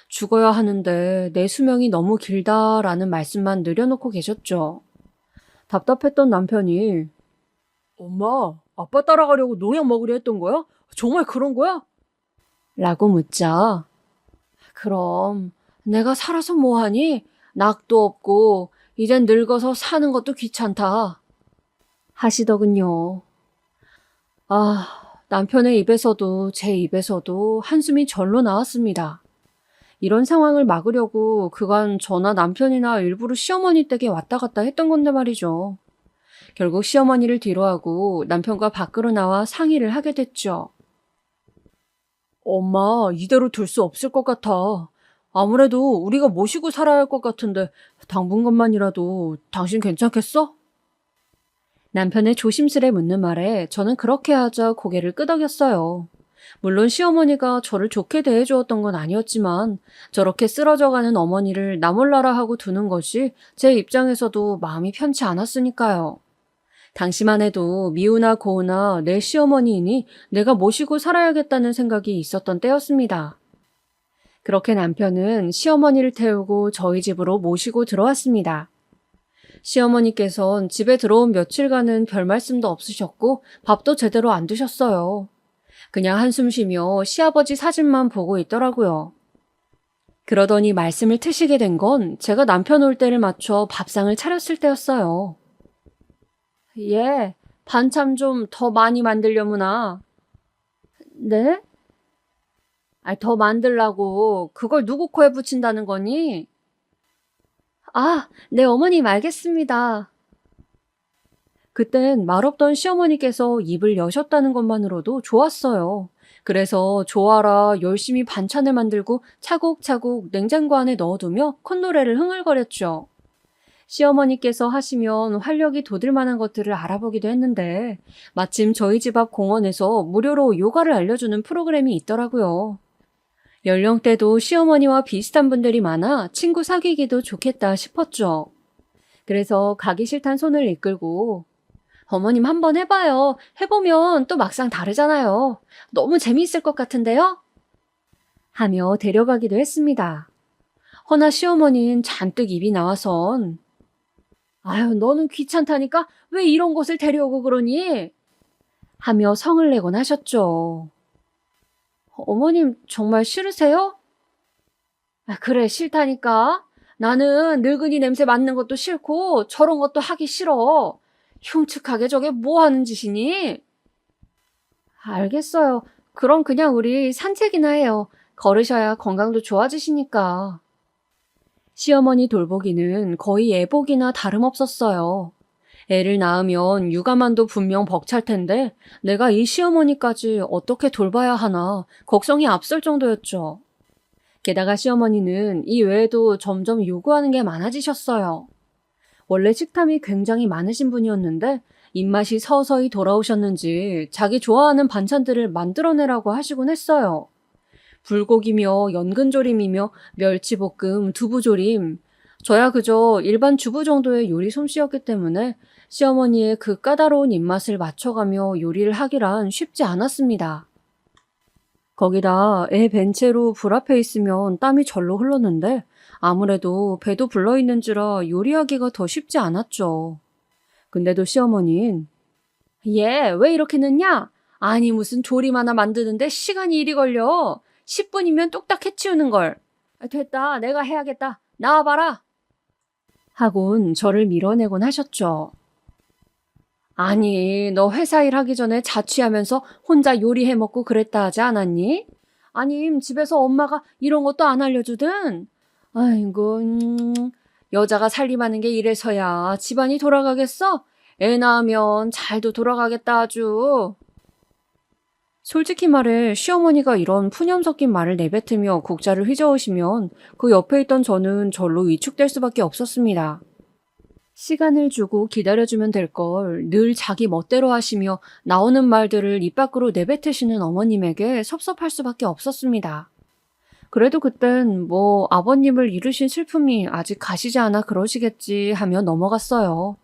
죽어야 하는데 내 수명이 너무 길다라는 말씀만 늘여놓고 계셨죠. 답답했던 남편이 엄마, 아빠 따라가려고 농약 먹으려 했던 거야? 정말 그런 거야? 라고 묻자 그럼 내가 살아서 뭐하니? 낙도 없고 이젠 늙어서 사는 것도 귀찮다 하시더군요. 아, 남편의 입에서도 제 입에서도 한숨이 절로 나왔습니다. 이런 상황을 막으려고 그간 저나 남편이나 일부러 시어머니 댁에 왔다 갔다 했던 건데 말이죠. 결국 시어머니를 뒤로하고 남편과 밖으로 나와 상의를 하게 됐죠. 엄마, 이대로 둘 수 없을 것 같아. 아무래도 우리가 모시고 살아야 할 것 같은데 당분간만이라도 당신 괜찮겠어? 남편의 조심스레 묻는 말에 저는 그렇게 하자 고개를 끄덕였어요. 물론 시어머니가 저를 좋게 대해주었던 건 아니었지만 저렇게 쓰러져가는 어머니를 나 몰라라 하고 두는 것이 제 입장에서도 마음이 편치 않았으니까요. 당시만 해도 미우나 고우나 내 시어머니이니 내가 모시고 살아야겠다는 생각이 있었던 때였습니다. 그렇게 남편은 시어머니를 태우고 저희 집으로 모시고 들어왔습니다. 시어머니께선 집에 들어온 며칠간은 별 말씀도 없으셨고 밥도 제대로 안 드셨어요. 그냥 한숨 쉬며 시아버지 사진만 보고 있더라고요. 그러더니 말씀을 트시게 된 건 제가 남편 올 때를 맞춰 밥상을 차렸을 때였어요. 예, 반찬 좀 더 많이 만들려무나. 네? 더 만들라고 그걸 누구 코에 붙인다는 거니? 아, 네 어머님 알겠습니다. 그땐 말없던 시어머니께서 입을 여셨다는 것만으로도 좋았어요. 그래서 좋아라 열심히 반찬을 만들고 차곡차곡 냉장고 안에 넣어두며 콧노래를 흥얼거렸죠. 시어머니께서 하시면 활력이 돋을 만한 것들을 알아보기도 했는데 마침 저희 집 앞 공원에서 무료로 요가를 알려주는 프로그램이 있더라고요. 연령대도 시어머니와 비슷한 분들이 많아 친구 사귀기도 좋겠다 싶었죠. 그래서 가기 싫단 손을 이끌고 어머님 한번 해봐요. 해보면 또 막상 다르잖아요. 너무 재미있을 것 같은데요? 하며 데려가기도 했습니다. 허나 시어머니는 잔뜩 입이 나와선 아유 너는 귀찮다니까 왜 이런 곳을 데려오고 그러니? 하며 성을 내곤 하셨죠. 어머님 정말 싫으세요? 그래 싫다니까. 나는 늙은이 냄새 맡는 것도 싫고 저런 것도 하기 싫어. 흉측하게 저게 뭐 하는 짓이니? 알겠어요. 그럼 그냥 우리 산책이나 해요. 걸으셔야 건강도 좋아지시니까. 시어머니 돌보기는 거의 애복이나 다름없었어요. 애를 낳으면 육아만도 분명 벅찰 텐데 내가 이 시어머니까지 어떻게 돌봐야 하나 걱정이 앞설 정도였죠. 게다가 시어머니는 이 외에도 점점 요구하는 게 많아지셨어요. 원래 식탐이 굉장히 많으신 분이었는데 입맛이 서서히 돌아오셨는지 자기 좋아하는 반찬들을 만들어내라고 하시곤 했어요. 불고기며 연근조림이며 멸치볶음, 두부조림. 저야 그저 일반 주부 정도의 요리 솜씨였기 때문에 시어머니의 그 까다로운 입맛을 맞춰가며 요리를 하기란 쉽지 않았습니다. 거기다 애 벤 채로 불 앞에 있으면 땀이 절로 흘렀는데 아무래도 배도 불러있는지라 요리하기가 더 쉽지 않았죠. 근데도 시어머니는 얘 왜 이렇게 늦냐? 아니 무슨 조림 하나 만드는데 시간이 이리 걸려. 10분이면 뚝딱 해치우는걸. 됐다 내가 해야겠다. 나와봐라. 하곤 저를 밀어내곤 하셨죠. 아니 너 회사 일 하기 전에 자취하면서 혼자 요리해 먹고 그랬다 하지 않았니? 아님 집에서 엄마가 이런 것도 안 알려주든? 아이고 여자가 살림하는 게 이래서야 집안이 돌아가겠어? 애 낳으면 잘도 돌아가겠다 아주. 솔직히 말해 시어머니가 이런 푸념 섞인 말을 내뱉으며 국자를 휘저으시면 그 옆에 있던 저는 절로 위축될 수밖에 없었습니다. 시간을 주고 기다려주면 될 걸 늘 자기 멋대로 하시며 나오는 말들을 입 밖으로 내뱉으시는 어머님에게 섭섭할 수밖에 없었습니다. 그래도 그땐 뭐 아버님을 잃으신 슬픔이 아직 가시지 않아 그러시겠지 하며 넘어갔어요.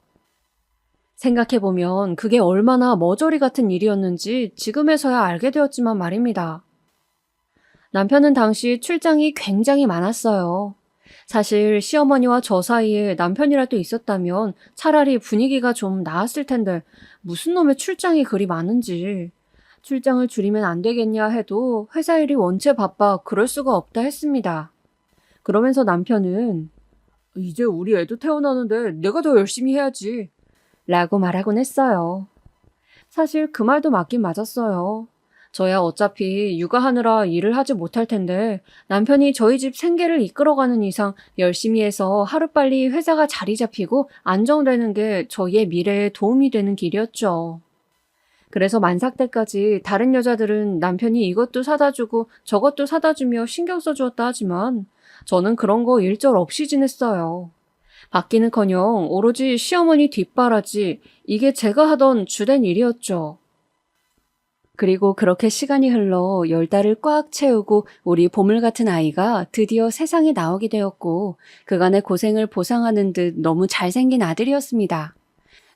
생각해보면 그게 얼마나 머저리 같은 일이었는지 지금에서야 알게 되었지만 말입니다. 남편은 당시 출장이 굉장히 많았어요. 사실 시어머니와 저 사이에 남편이라도 있었다면 차라리 분위기가 좀 나았을 텐데 무슨 놈의 출장이 그리 많은지. 출장을 줄이면 안 되겠냐 해도 회사 일이 원체 바빠 그럴 수가 없다 했습니다. 그러면서 남편은 이제 우리 애도 태어나는데 내가 더 열심히 해야지 라고 말하곤 했어요. 사실 그 말도 맞긴 맞았어요. 저야 어차피 육아하느라 일을 하지 못할 텐데 남편이 저희 집 생계를 이끌어가는 이상 열심히 해서 하루빨리 회사가 자리 잡히고 안정되는 게 저희의 미래에 도움이 되는 길이었죠. 그래서 만삭 때까지 다른 여자들은 남편이 이것도 사다 주고 저것도 사다 주며 신경 써주었다 하지만 저는 그런 거 일절 없이 지냈어요. 받기는커녕 오로지 시어머니 뒷바라지, 이게 제가 하던 주된 일이었죠. 그리고 그렇게 시간이 흘러 10달을 꽉 채우고 우리 보물 같은 아이가 드디어 세상에 나오게 되었고 그간의 고생을 보상하는 듯 너무 잘생긴 아들이었습니다.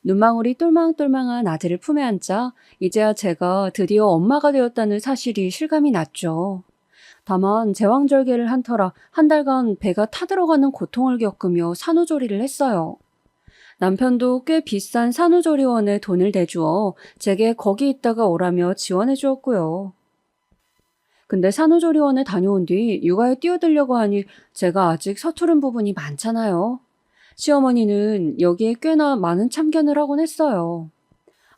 눈망울이 똘망똘망한 아들을 품에 안자 이제야 제가 드디어 엄마가 되었다는 사실이 실감이 났죠. 다만 제왕절개를 한 터라 한 달간 배가 타들어가는 고통을 겪으며 산후조리를 했어요. 남편도 꽤 비싼 산후조리원에 돈을 대주어 제게 거기 있다가 오라며 지원해 주었고요. 근데 산후조리원에 다녀온 뒤 육아에 뛰어들려고 하니 제가 아직 서투른 부분이 많잖아요. 시어머니는 여기에 꽤나 많은 참견을 하곤 했어요.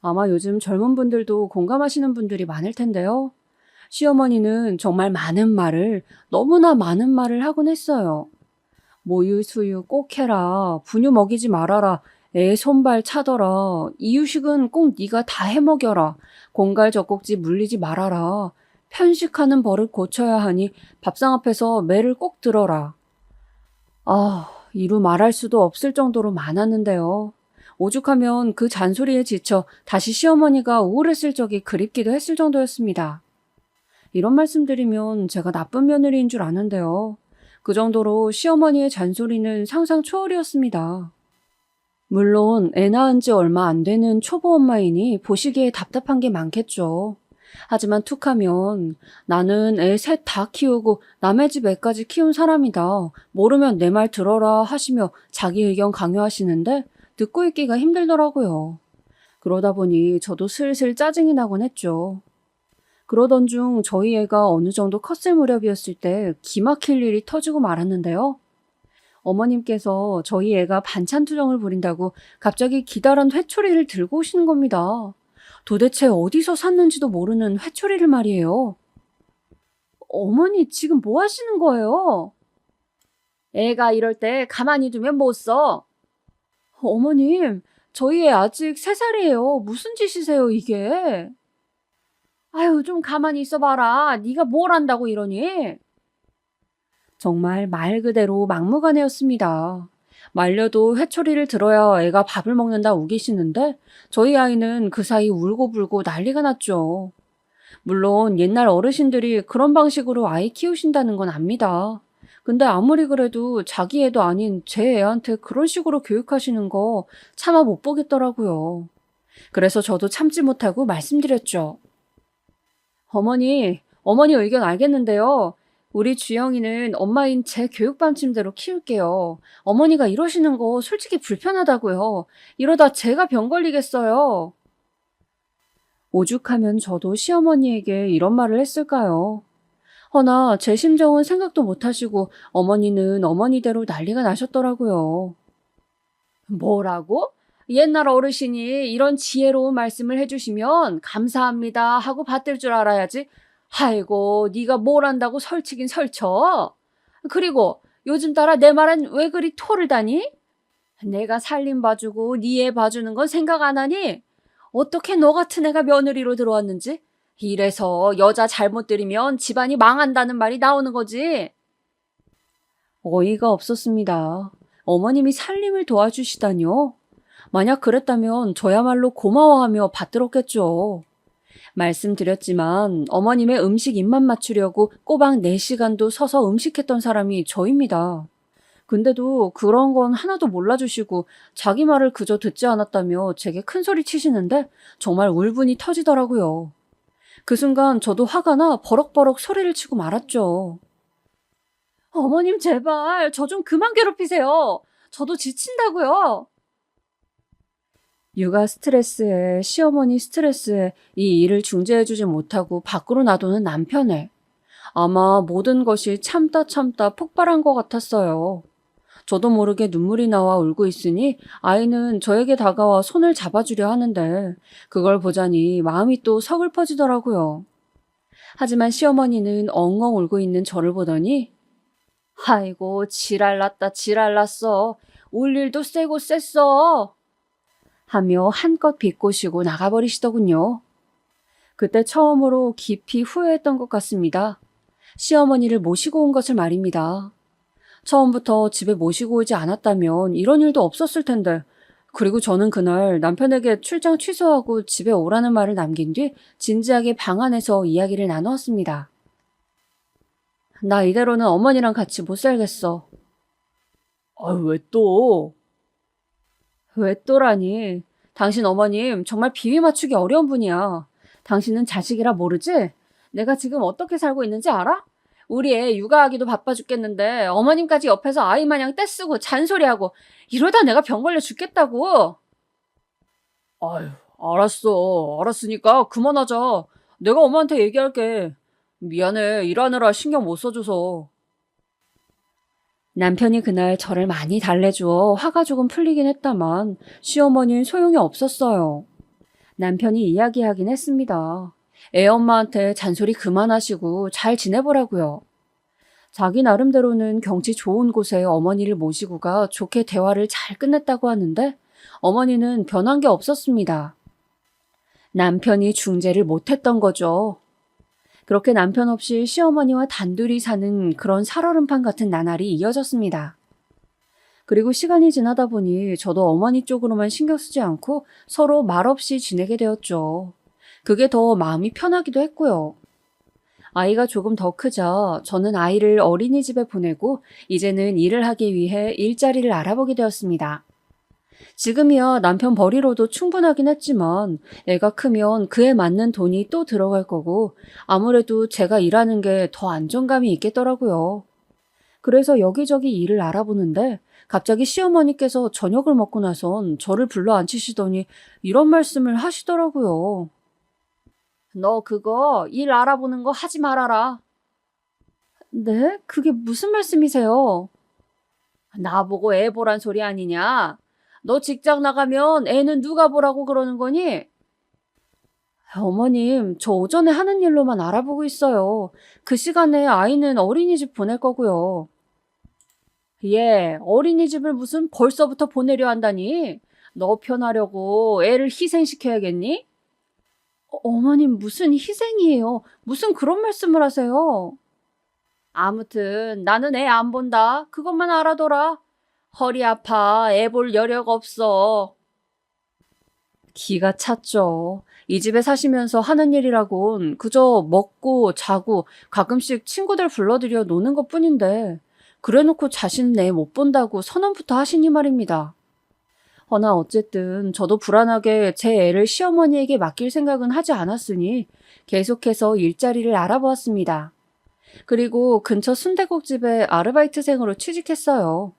아마 요즘 젊은 분들도 공감하시는 분들이 많을 텐데요. 시어머니는 정말 많은 말을, 너무나 많은 말을 하곤 했어요. 모유 수유 꼭 해라, 분유 먹이지 말아라, 애 손발 차더라, 이유식은 꼭 네가 다 해먹여라, 공갈 젖꼭지 물리지 말아라, 편식하는 버릇 고쳐야 하니 밥상 앞에서 매를 꼭 들어라. 이루 말할 수도 없을 정도로 많았는데요. 오죽하면 그 잔소리에 지쳐 다시 시어머니가 우울했을 적이 그립기도 했을 정도였습니다. 이런 말씀드리면 제가 나쁜 며느리인 줄 아는데요. 그 정도로 시어머니의 잔소리는 상상 초월이었습니다. 물론 애 낳은 지 얼마 안 되는 초보 엄마이니 보시기에 답답한 게 많겠죠. 하지만 툭하면 나는 애 셋 다 키우고 남의 집 애까지 키운 사람이다. 모르면 내 말 들어라 하시며 자기 의견 강요하시는데 듣고 있기가 힘들더라고요. 그러다 보니 저도 슬슬 짜증이 나곤 했죠. 그러던 중 저희 애가 어느 정도 컸을 무렵이었을 때 기막힐 일이 터지고 말았는데요. 어머님께서 저희 애가 반찬 투정을 부린다고 갑자기 기다란 회초리를 들고 오시는 겁니다. 도대체 어디서 샀는지도 모르는 회초리를 말이에요. 어머니 지금 뭐 하시는 거예요? 애가 이럴 때 가만히 두면 못 써. 어머님, 저희 애 아직 3살이에요. 무슨 짓이세요 이게? 아유, 좀 가만히 있어봐라. 네가 뭘 안다고 이러니? 정말 말 그대로 막무가내였습니다. 말려도 회초리를 들어야 애가 밥을 먹는다 우기시는데 저희 아이는 그 사이 울고불고 난리가 났죠. 물론 옛날 어르신들이 그런 방식으로 아이 키우신다는 건 압니다. 근데 아무리 그래도 자기 애도 아닌 제 애한테 그런 식으로 교육하시는 거 차마 못 보겠더라고요. 그래서 저도 참지 못하고 말씀드렸죠. 어머니 의견 알겠는데요. 우리 주영이는 엄마인 제 교육 방침대로 키울게요. 어머니가 이러시는 거 솔직히 불편하다고요. 이러다 제가 병 걸리겠어요. 오죽하면 저도 시어머니에게 이런 말을 했을까요? 허나 제 심정은 생각도 못하시고 어머니는 어머니대로 난리가 나셨더라고요. 뭐라고? 옛날 어르신이 이런 지혜로운 말씀을 해주시면 감사합니다 하고 받들 줄 알아야지. 아이고, 네가 뭘 안다고 설치긴 설쳐. 그리고 요즘 따라 내 말은 왜 그리 토를 다니? 내가 살림 봐주고 네 애 봐주는 건 생각 안 하니? 어떻게 너 같은 애가 며느리로 들어왔는지? 이래서 여자 잘못 들이면 집안이 망한다는 말이 나오는 거지. 어이가 없었습니다. 어머님이 살림을 도와주시다니요? 만약 그랬다면 저야말로 고마워하며 받들었겠죠. 말씀드렸지만 어머님의 음식 입맛 맞추려고 꼬박 4시간도 서서 음식했던 사람이 저입니다. 근데도 그런 건 하나도 몰라주시고 자기 말을 그저 듣지 않았다며 제게 큰 소리 치시는데 정말 울분이 터지더라고요. 그 순간 저도 화가 나 버럭버럭 소리를 치고 말았죠. 어머님 제발 저 좀 그만 괴롭히세요. 저도 지친다고요. 육아 스트레스에 시어머니 스트레스에 이 일을 중재해주지 못하고 밖으로 놔두는 남편에 아마 모든 것이 참다 참다 폭발한 것 같았어요. 저도 모르게 눈물이 나와 울고 있으니 아이는 저에게 다가와 손을 잡아주려 하는데 그걸 보자니 마음이 또 서글퍼지더라고요. 하지만 시어머니는 엉엉 울고 있는 저를 보더니 아이고 지랄났다 지랄났어. 울 일도 세고 셌어. 하며 한껏 비꼬시고 나가버리시더군요. 그때 처음으로 깊이 후회했던 것 같습니다. 시어머니를 모시고 온 것을 말입니다. 처음부터 집에 모시고 오지 않았다면 이런 일도 없었을 텐데 그리고 저는 그날 남편에게 출장 취소하고 집에 오라는 말을 남긴 뒤 진지하게 방 안에서 이야기를 나누었습니다. 나 이대로는 어머니랑 같이 못 살겠어. 왜 또? 왜 또라니? 당신 어머님 정말 비위 맞추기 어려운 분이야. 당신은 자식이라 모르지? 내가 지금 어떻게 살고 있는지 알아? 우리 애 육아하기도 바빠 죽겠는데 어머님까지 옆에서 아이 마냥 떼쓰고 잔소리하고 이러다 내가 병 걸려 죽겠다고. 아유, 알았으니까 그만하자. 내가 엄마한테 얘기할게. 미안해, 일하느라 신경 못 써줘서. 남편이 그날 저를 많이 달래주어 화가 조금 풀리긴 했다만 시어머니는 소용이 없었어요. 남편이 이야기하긴 했습니다. 애엄마한테 잔소리 그만하시고 잘 지내보라고요. 자기 나름대로는 경치 좋은 곳에 어머니를 모시고 가 좋게 대화를 잘 끝냈다고 하는데 어머니는 변한 게 없었습니다. 남편이 중재를 못했던 거죠. 그렇게 남편 없이 시어머니와 단둘이 사는 그런 살얼음판 같은 나날이 이어졌습니다. 그리고 시간이 지나다 보니 저도 어머니 쪽으로만 신경 쓰지 않고 서로 말없이 지내게 되었죠. 그게 더 마음이 편하기도 했고요. 아이가 조금 더 크자 저는 아이를 어린이집에 보내고 이제는 일을 하기 위해 일자리를 알아보게 되었습니다. 지금이야 남편 벌이로도 충분하긴 했지만 애가 크면 그에 맞는 돈이 또 들어갈 거고 아무래도 제가 일하는 게 더 안정감이 있겠더라고요. 그래서 여기저기 일을 알아보는데 갑자기 시어머니께서 저녁을 먹고 나선 저를 불러 앉히시더니 이런 말씀을 하시더라고요. 너 그거 일 알아보는 거 하지 말아라. 네? 그게 무슨 말씀이세요? 나보고 애 보란 소리 아니냐? 너 직장 나가면 애는 누가 보라고 그러는 거니? 어머님, 저 오전에 하는 일로만 알아보고 있어요. 그 시간에 아이는 어린이집 보낼 거고요. 예, 어린이집을 무슨 벌써부터 보내려 한다니? 너 편하려고 애를 희생시켜야겠니? 어머님, 무슨 희생이에요? 무슨 그런 말씀을 하세요? 아무튼 나는 애 안 본다. 그것만 알아둬라. 허리 아파. 애 볼 여력 없어. 기가 찼죠. 이 집에 사시면서 하는 일이라곤 그저 먹고 자고 가끔씩 친구들 불러들여 노는 것뿐인데 그래놓고 자신은 애 못 본다고 선언부터 하시니 말입니다. 허나 어쨌든 저도 불안하게 제 애를 시어머니에게 맡길 생각은 하지 않았으니 계속해서 일자리를 알아보았습니다. 그리고 근처 순댓국집에 아르바이트생으로 취직했어요.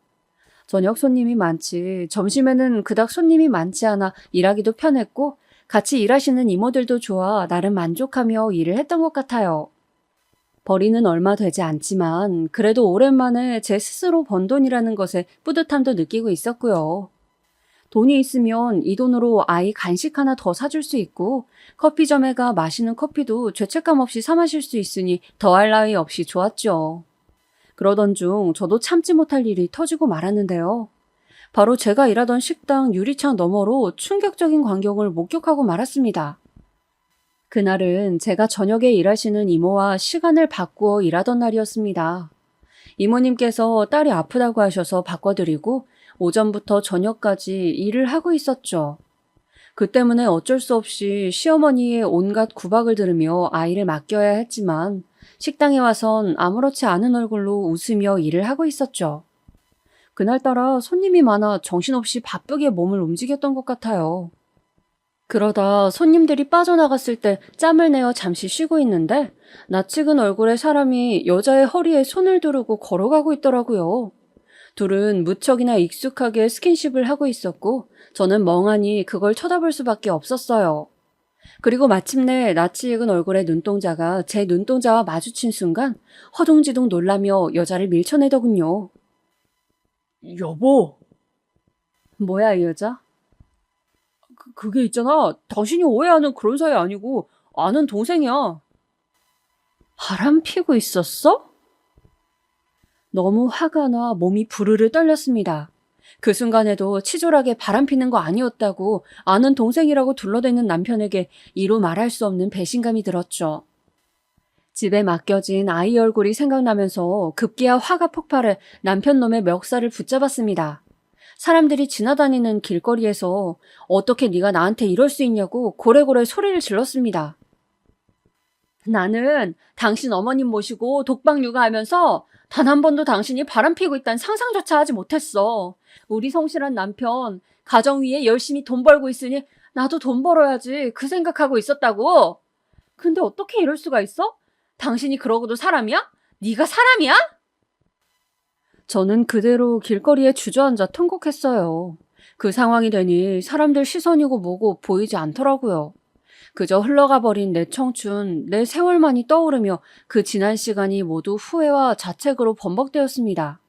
저녁 손님이 많지 점심에는 그닥 손님이 많지 않아 일하기도 편했고 같이 일하시는 이모들도 좋아 나름 만족하며 일을 했던 것 같아요. 벌이는 얼마 되지 않지만 그래도 오랜만에 제 스스로 번 돈이라는 것에 뿌듯함도 느끼고 있었고요. 돈이 있으면 이 돈으로 아이 간식 하나 더 사줄 수 있고 커피점에 가 마시는 커피도 죄책감 없이 사 마실 수 있으니 더할 나위 없이 좋았죠. 그러던 중 저도 참지 못할 일이 터지고 말았는데요. 바로 제가 일하던 식당 유리창 너머로 충격적인 광경을 목격하고 말았습니다. 그날은 제가 저녁에 일하시는 이모와 시간을 바꾸어 일하던 날이었습니다. 이모님께서 딸이 아프다고 하셔서 바꿔드리고 오전부터 저녁까지 일을 하고 있었죠. 그 때문에 어쩔 수 없이 시어머니의 온갖 구박을 들으며 아이를 맡겨야 했지만 식당에 와선 아무렇지 않은 얼굴로 웃으며 일을 하고 있었죠. 그날따라 손님이 많아 정신없이 바쁘게 몸을 움직였던 것 같아요. 그러다 손님들이 빠져나갔을 때 짬을 내어 잠시 쉬고 있는데 낯익은 얼굴의 사람이 여자의 허리에 손을 두르고 걸어가고 있더라고요. 둘은 무척이나 익숙하게 스킨십을 하고 있었고 저는 멍하니 그걸 쳐다볼 수밖에 없었어요. 그리고 마침내 낯이 익은 얼굴의 눈동자가 제 눈동자와 마주친 순간 허둥지둥 놀라며 여자를 밀쳐내더군요. 여보, 뭐야 이 여자? 그게 있잖아. 당신이 오해하는 그런 사이 아니고 아는 동생이야. 바람 피고 있었어? 너무 화가 나 몸이 부르르 떨렸습니다. 그 순간에도 치졸하게 바람 피는 거 아니었다고 아는 동생이라고 둘러대는 남편에게 이루 말할 수 없는 배신감이 들었죠. 집에 맡겨진 아이 얼굴이 생각나면서 급기야 화가 폭발해 남편 놈의 멱살을 붙잡았습니다. 사람들이 지나다니는 길거리에서 어떻게 네가 나한테 이럴 수 있냐고 고래고래 소리를 질렀습니다. 나는 당신 어머님 모시고 독방 육아하면서 단 한 번도 당신이 바람피고 있다는 상상조차 하지 못했어. 우리 성실한 남편 가정 위에 열심히 돈 벌고 있으니 나도 돈 벌어야지 그 생각하고 있었다고. 근데 어떻게 이럴 수가 있어? 당신이 그러고도 사람이야? 네가 사람이야? 저는 그대로 길거리에 주저앉아 통곡했어요. 그 상황이 되니 사람들 시선이고 뭐고 보이지 않더라고요. 그저 흘러가 버린 내 청춘, 내 세월만이 떠오르며 그 지난 시간이 모두 후회와 자책으로 범벅되었습니다.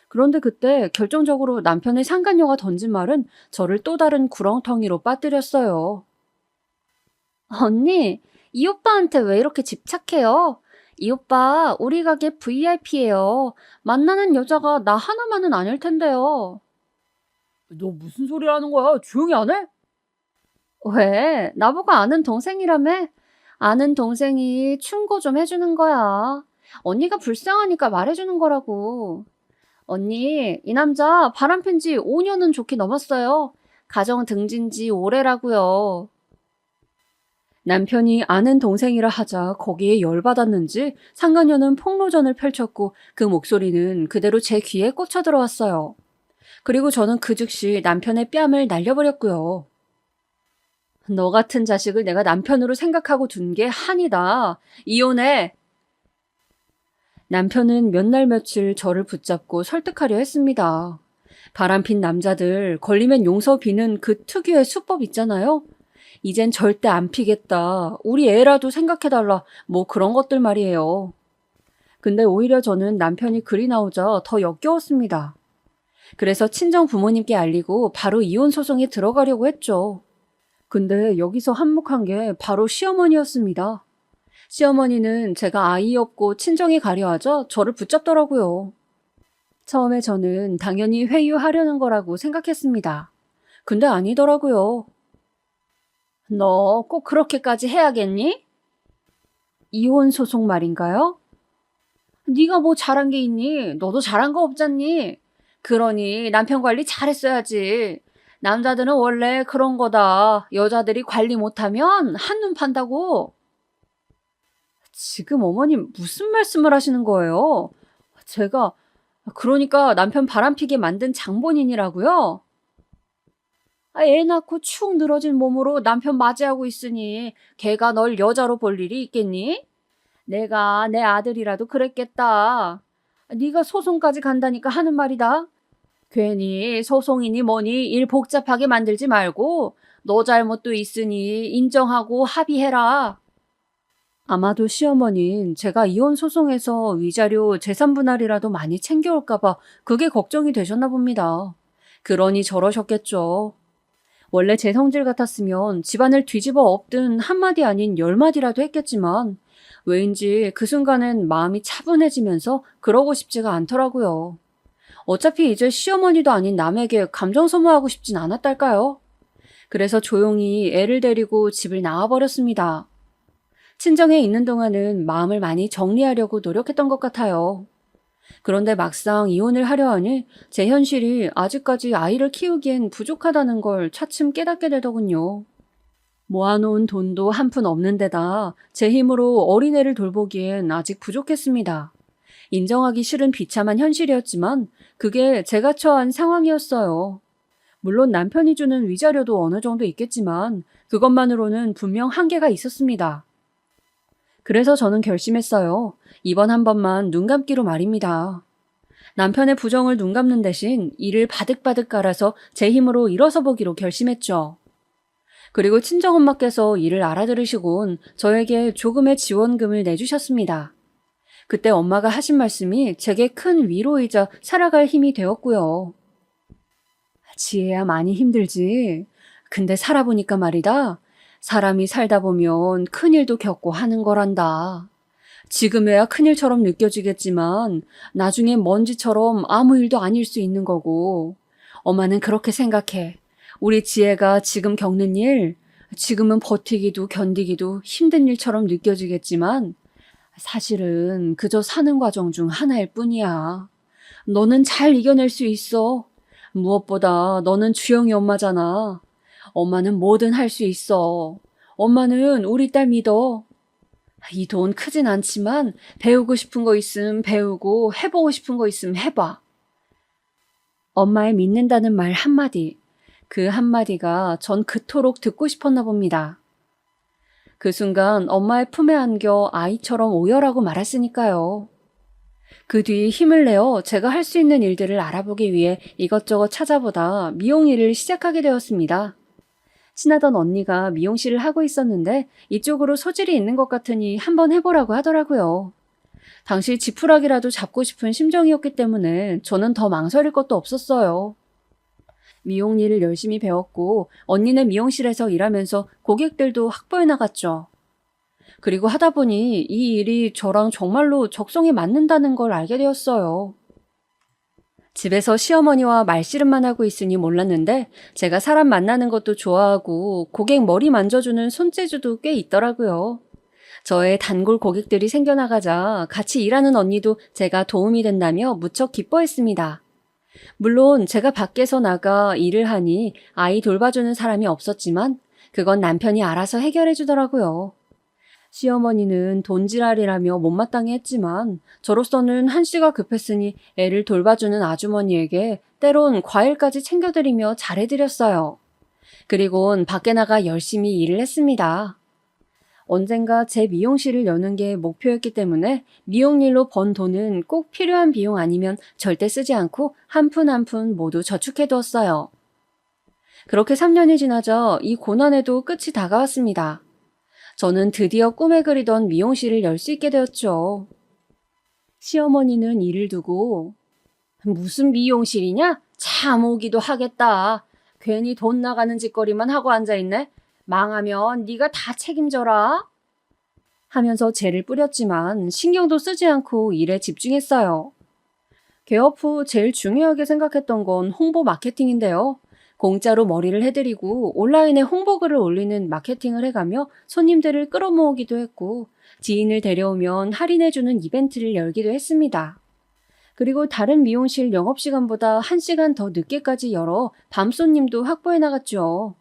그런데 그때 결정적으로 남편의 상간녀가 던진 말은 저를 또 다른 구렁텅이로 빠뜨렸어요. 언니, 이 오빠한테 왜 이렇게 집착해요? 이 오빠 우리 가게 VIP예요. 만나는 여자가 나 하나만은 아닐 텐데요. 너 무슨 소리 하는 거야? 조용히 안 해? 왜? 나보고 아는 동생이라며? 아는 동생이 충고 좀 해주는 거야. 언니가 불쌍하니까 말해주는 거라고. 언니, 이 남자 바람핀 지 5년은 좋게 넘었어요. 가정 등진 지 오래라고요. 남편이 아는 동생이라 하자 거기에 열받았는지 상간녀는 폭로전을 펼쳤고 그 목소리는 그대로 제 귀에 꽂혀 들어왔어요. 그리고 저는 그 즉시 남편의 뺨을 날려버렸고요. 너 같은 자식을 내가 남편으로 생각하고 둔 게 한이다. 이혼해. 남편은 몇 날 며칠 저를 붙잡고 설득하려 했습니다. 바람핀 남자들 걸리면 용서 비는 그 특유의 수법 있잖아요. 이젠 절대 안 피겠다. 우리 애라도 생각해달라. 뭐 그런 것들 말이에요. 근데 오히려 저는 남편이 글이 나오자 더 역겨웠습니다. 그래서 친정 부모님께 알리고 바로 이혼 소송에 들어가려고 했죠. 근데 여기서 한몫한 게 바로 시어머니였습니다. 시어머니는 제가 아이 없고 친정에 가려 하자 저를 붙잡더라고요. 처음에 저는 당연히 회유하려는 거라고 생각했습니다. 근데 아니더라고요. 너 꼭 그렇게까지 해야겠니? 이혼 소송 말인가요? 네가 뭐 잘한 게 있니? 너도 잘한 거 없잖니? 그러니 남편 관리 잘했어야지. 남자들은 원래 그런 거다. 여자들이 관리 못하면 한눈 판다고. 지금 어머님 무슨 말씀을 하시는 거예요? 제가 그러니까 남편 바람피게 만든 장본인이라고요? 애 낳고 축 늘어진 몸으로 남편 맞이하고 있으니 걔가 널 여자로 볼 일이 있겠니? 내가 내 아들이라도 그랬겠다. 네가 소송까지 간다니까 하는 말이다. 괜히 소송이니 뭐니 일 복잡하게 만들지 말고 너 잘못도 있으니 인정하고 합의해라. 아마도 시어머니는 제가 이혼 소송에서 위자료 재산 분할이라도 많이 챙겨올까봐 그게 걱정이 되셨나 봅니다. 그러니 저러셨겠죠. 원래 제 성질 같았으면 집안을 뒤집어 엎든 한마디 아닌 10마디라도 했겠지만 왜인지 그 순간엔 마음이 차분해지면서 그러고 싶지가 않더라고요. 어차피 이제 시어머니도 아닌 남에게 감정 소모하고 싶진 않았달까요? 그래서 조용히 애를 데리고 집을 나와버렸습니다. 친정에 있는 동안은 마음을 많이 정리하려고 노력했던 것 같아요. 그런데 막상 이혼을 하려 하니 제 현실이 아직까지 아이를 키우기엔 부족하다는 걸 차츰 깨닫게 되더군요. 모아놓은 돈도 한 푼 없는 데다 제 힘으로 어린애를 돌보기엔 아직 부족했습니다. 인정하기 싫은 비참한 현실이었지만 그게 제가 처한 상황이었어요. 물론 남편이 주는 위자료도 어느 정도 있겠지만 그것만으로는 분명 한계가 있었습니다. 그래서 저는 결심했어요. 이번 한 번만 눈 감기로 말입니다. 남편의 부정을 눈 감는 대신 이를 바득바득 깔아서 제 힘으로 일어서 보기로 결심했죠. 그리고 친정엄마께서 이를 알아들으시곤 저에게 조금의 지원금을 내주셨습니다. 그때 엄마가 하신 말씀이 제게 큰 위로이자 살아갈 힘이 되었고요. 지혜야 많이 힘들지. 근데 살아보니까 말이다. 사람이 살다 보면 큰일도 겪고 하는 거란다. 지금에야 큰일처럼 느껴지겠지만 나중에 먼지처럼 아무 일도 아닐 수 있는 거고. 엄마는 그렇게 생각해. 우리 지혜가 지금 겪는 일, 지금은 버티기도 견디기도 힘든 일처럼 느껴지겠지만 사실은 그저 사는 과정 중 하나일 뿐이야. 너는 잘 이겨낼 수 있어. 무엇보다 너는 주영이 엄마잖아. 엄마는 뭐든 할 수 있어. 엄마는 우리 딸 믿어. 이 돈 크진 않지만 배우고 싶은 거 있으면 배우고 해보고 싶은 거 있으면 해봐. 엄마의 믿는다는 말 한마디. 그 한마디가 전 그토록 듣고 싶었나 봅니다. 그 순간 엄마의 품에 안겨 아이처럼 오열하고 말았으니까요. 그 뒤 힘을 내어 제가 할 수 있는 일들을 알아보기 위해 이것저것 찾아보다 미용 일을 시작하게 되었습니다. 친하던 언니가 미용실을 하고 있었는데 이쪽으로 소질이 있는 것 같으니 한번 해보라고 하더라고요. 당시 지푸라기라도 잡고 싶은 심정이었기 때문에 저는 더 망설일 것도 없었어요. 미용 일을 열심히 배웠고 언니네 미용실에서 일하면서 고객들도 확보해 나갔죠. 그리고 하다 보니 이 일이 저랑 정말로 적성에 맞는다는 걸 알게 되었어요. 집에서 시어머니와 말씨름만 하고 있으니 몰랐는데 제가 사람 만나는 것도 좋아하고 고객 머리 만져주는 손재주도 꽤 있더라고요. 저의 단골 고객들이 생겨나가자 같이 일하는 언니도 제가 도움이 된다며 무척 기뻐했습니다. 물론 제가 밖에서 나가 일을 하니 아이 돌봐주는 사람이 없었지만 그건 남편이 알아서 해결해 주더라고요. 시어머니는 돈지랄이라며 못마땅해 했지만 저로서는 한시가 급했으니 애를 돌봐주는 아주머니에게 때론 과일까지 챙겨드리며 잘해드렸어요. 그리곤 밖에 나가 열심히 일을 했습니다. 언젠가 제 미용실을 여는 게 목표였기 때문에 미용일로 번 돈은 꼭 필요한 비용 아니면 절대 쓰지 않고 한 푼 한 푼 모두 저축해두었어요. 그렇게 3년이 지나자 이 고난에도 끝이 다가왔습니다. 저는 드디어 꿈에 그리던 미용실을 열 수 있게 되었죠. 시어머니는 일을 두고 무슨 미용실이냐? 참 오기도 하겠다. 괜히 돈 나가는 짓거리만 하고 앉아있네. 망하면 네가 다 책임져라. 하면서 재를 뿌렸지만 신경도 쓰지 않고 일에 집중했어요. 개업 후 제일 중요하게 생각했던 건 홍보 마케팅인데요. 공짜로 머리를 해드리고 온라인에 홍보글을 올리는 마케팅을 해가며 손님들을 끌어모으기도 했고 지인을 데려오면 할인해주는 이벤트를 열기도 했습니다. 그리고 다른 미용실 영업시간보다 1시간 더 늦게까지 열어 밤 손님도 확보해 나갔죠.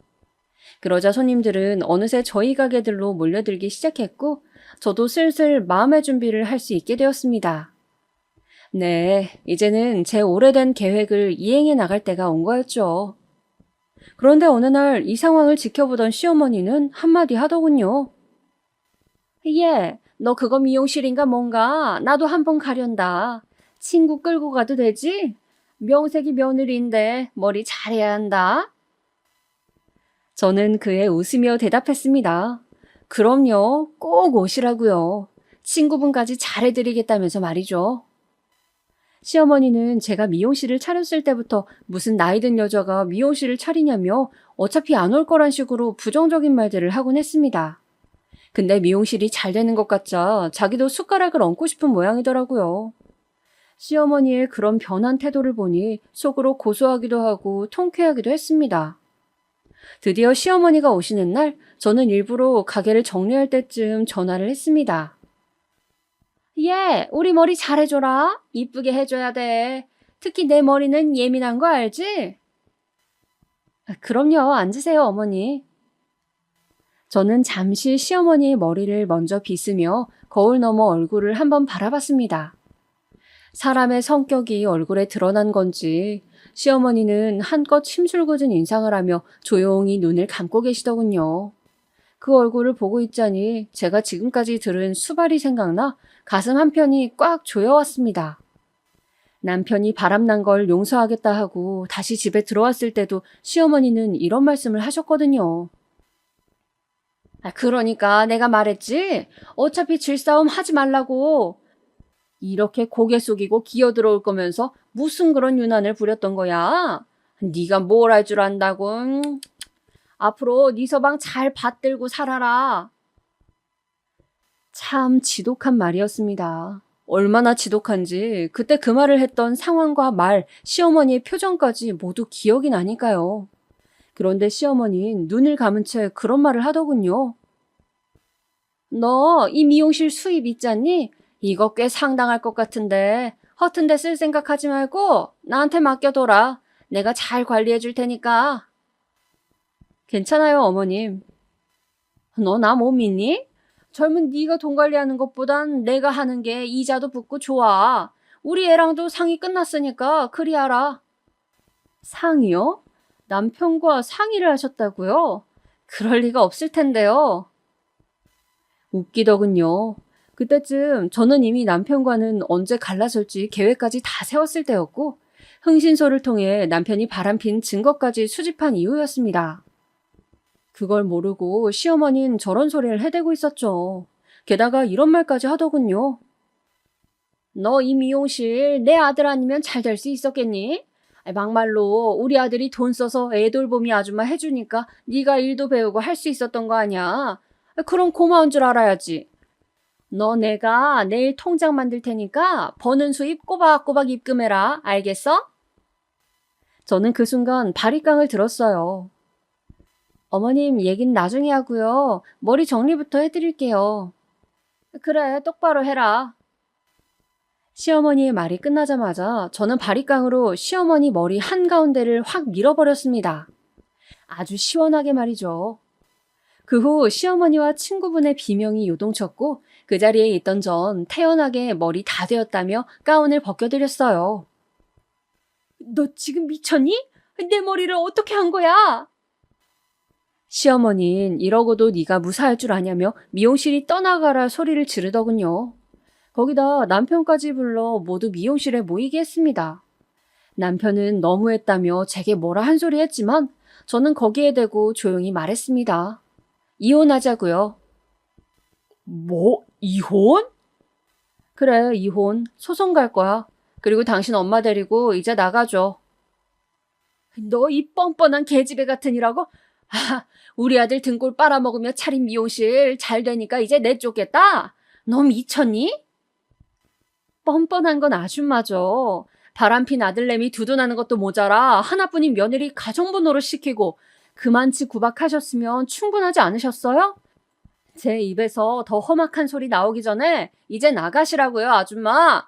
그러자 손님들은 어느새 저희 가게들로 몰려들기 시작했고 저도 슬슬 마음의 준비를 할 수 있게 되었습니다. 네, 이제는 제 오래된 계획을 이행해 나갈 때가 온 거였죠. 그런데 어느 날 이 상황을 지켜보던 시어머니는 한마디 하더군요. 예, 너 그거 미용실인가 뭔가 나도 한번 가련다. 친구 끌고 가도 되지? 명색이 며느리인데 머리 잘해야 한다. 저는 그에 웃으며 대답했습니다. 그럼요, 꼭 오시라고요. 친구분까지 잘해드리겠다면서 말이죠. 시어머니는 제가 미용실을 차렸을 때부터 무슨 나이든 여자가 미용실을 차리냐며 어차피 안 올 거란 식으로 부정적인 말들을 하곤 했습니다. 근데 미용실이 잘 되는 것 같자 자기도 숟가락을 얹고 싶은 모양이더라고요. 시어머니의 그런 변한 태도를 보니 속으로 고소하기도 하고 통쾌하기도 했습니다. 드디어 시어머니가 오시는 날 저는 일부러 가게를 정리할 때쯤 전화를 했습니다. 예, 우리 머리 잘해줘라. 이쁘게 해줘야 돼. 특히 내 머리는 예민한 거 알지? 그럼요. 앉으세요, 어머니. 저는 잠시 시어머니의 머리를 먼저 빗으며 거울 너머 얼굴을 한번 바라봤습니다. 사람의 성격이 얼굴에 드러난 건지 시어머니는 한껏 심술궂은 인상을 하며 조용히 눈을 감고 계시더군요. 그 얼굴을 보고 있자니 제가 지금까지 들은 수발이 생각나 가슴 한편이 꽉 조여왔습니다. 남편이 바람난 걸 용서하겠다 하고 다시 집에 들어왔을 때도 시어머니는 이런 말씀을 하셨거든요. 그러니까 내가 말했지. 어차피 질싸움 하지 말라고. 이렇게 고개 숙이고 기어들어올 거면서 무슨 그런 유난을 부렸던 거야? 네가 뭘 할 줄 안다고. 앞으로 네 서방 잘 받들고 살아라. 참 지독한 말이었습니다. 얼마나 지독한지 그때 그 말을 했던 상황과 말, 시어머니의 표정까지 모두 기억이 나니까요. 그런데 시어머니는 눈을 감은 채 그런 말을 하더군요. 너 이 미용실 수입 있잖니? 이거 꽤 상당할 것 같은데 허튼 데 쓸 생각하지 말고 나한테 맡겨둬라. 내가 잘 관리해 줄 테니까. 괜찮아요, 어머님. 너 나 못 믿니? 젊은 네가 돈 관리하는 것보단 내가 하는 게 이자도 붙고 좋아. 우리 애랑도 상의 끝났으니까 그리 하라. 상의요? 남편과 상의를 하셨다고요? 그럴 리가 없을 텐데요. 웃기더군요. 그때쯤 저는 이미 남편과는 언제 갈라설지 계획까지 다 세웠을 때였고 흥신소를 통해 남편이 바람핀 증거까지 수집한 이후였습니다. 그걸 모르고 시어머니는 저런 소리를 해대고 있었죠. 게다가 이런 말까지 하더군요. 너 이 미용실 내 아들 아니면 잘 될 수 있었겠니? 막말로 우리 아들이 돈 써서 애돌보미 아줌마 해주니까 네가 일도 배우고 할 수 있었던 거 아니야. 그럼 고마운 줄 알아야지. 너 내가 내일 통장 만들 테니까 버는 수입 꼬박꼬박 입금해라. 알겠어? 저는 그 순간 바리깡을 들었어요. 어머님 얘긴 나중에 하고요. 머리 정리부터 해드릴게요. 그래, 똑바로 해라. 시어머니의 말이 끝나자마자 저는 바리깡으로 시어머니 머리 한가운데를 확 밀어버렸습니다. 아주 시원하게 말이죠. 그 후 시어머니와 친구분의 비명이 요동쳤고 그 자리에 있던 전 태연하게 머리 다 되었다며 가운을 벗겨드렸어요. 너 지금 미쳤니? 내 머리를 어떻게 한 거야? 시어머니는 이러고도 네가 무사할 줄 아냐며 미용실이 떠나가라 소리를 지르더군요. 거기다 남편까지 불러 모두 미용실에 모이게 했습니다. 남편은 너무했다며 제게 뭐라 한 소리 했지만 저는 거기에 대고 조용히 말했습니다. 이혼하자고요. 뭐? 이혼? 그래, 이혼. 소송 갈 거야. 그리고 당신 엄마 데리고 이제 나가줘. 너 이 뻔뻔한 계집애 같으니라고? 우리 아들 등골 빨아먹으며 차린 미용실 잘 되니까 이제 내쫓겠다? 너 미쳤니? 뻔뻔한 건 아줌마죠. 바람핀 아들내미 두둔하는 것도 모자라 하나뿐인 며느리 가정부 노릇 시키고 그만치 구박하셨으면 충분하지 않으셨어요? 제 입에서 더 험악한 소리 나오기 전에 이제 나가시라고요, 아줌마.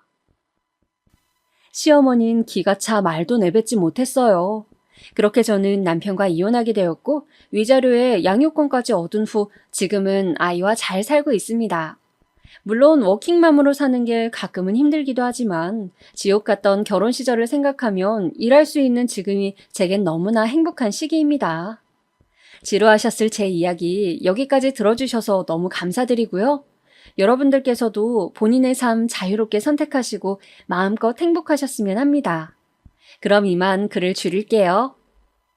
시어머니는 기가 차 말도 내뱉지 못했어요. 그렇게 저는 남편과 이혼하게 되었고 위자료에 양육권까지 얻은 후 지금은 아이와 잘 살고 있습니다. 물론 워킹맘으로 사는 게 가끔은 힘들기도 하지만 지옥 같던 결혼 시절을 생각하면 일할 수 있는 지금이 제겐 너무나 행복한 시기입니다. 지루하셨을 제 이야기 여기까지 들어주셔서 너무 감사드리고요. 여러분들께서도 본인의 삶 자유롭게 선택하시고 마음껏 행복하셨으면 합니다. 그럼 이만 글을 줄일게요.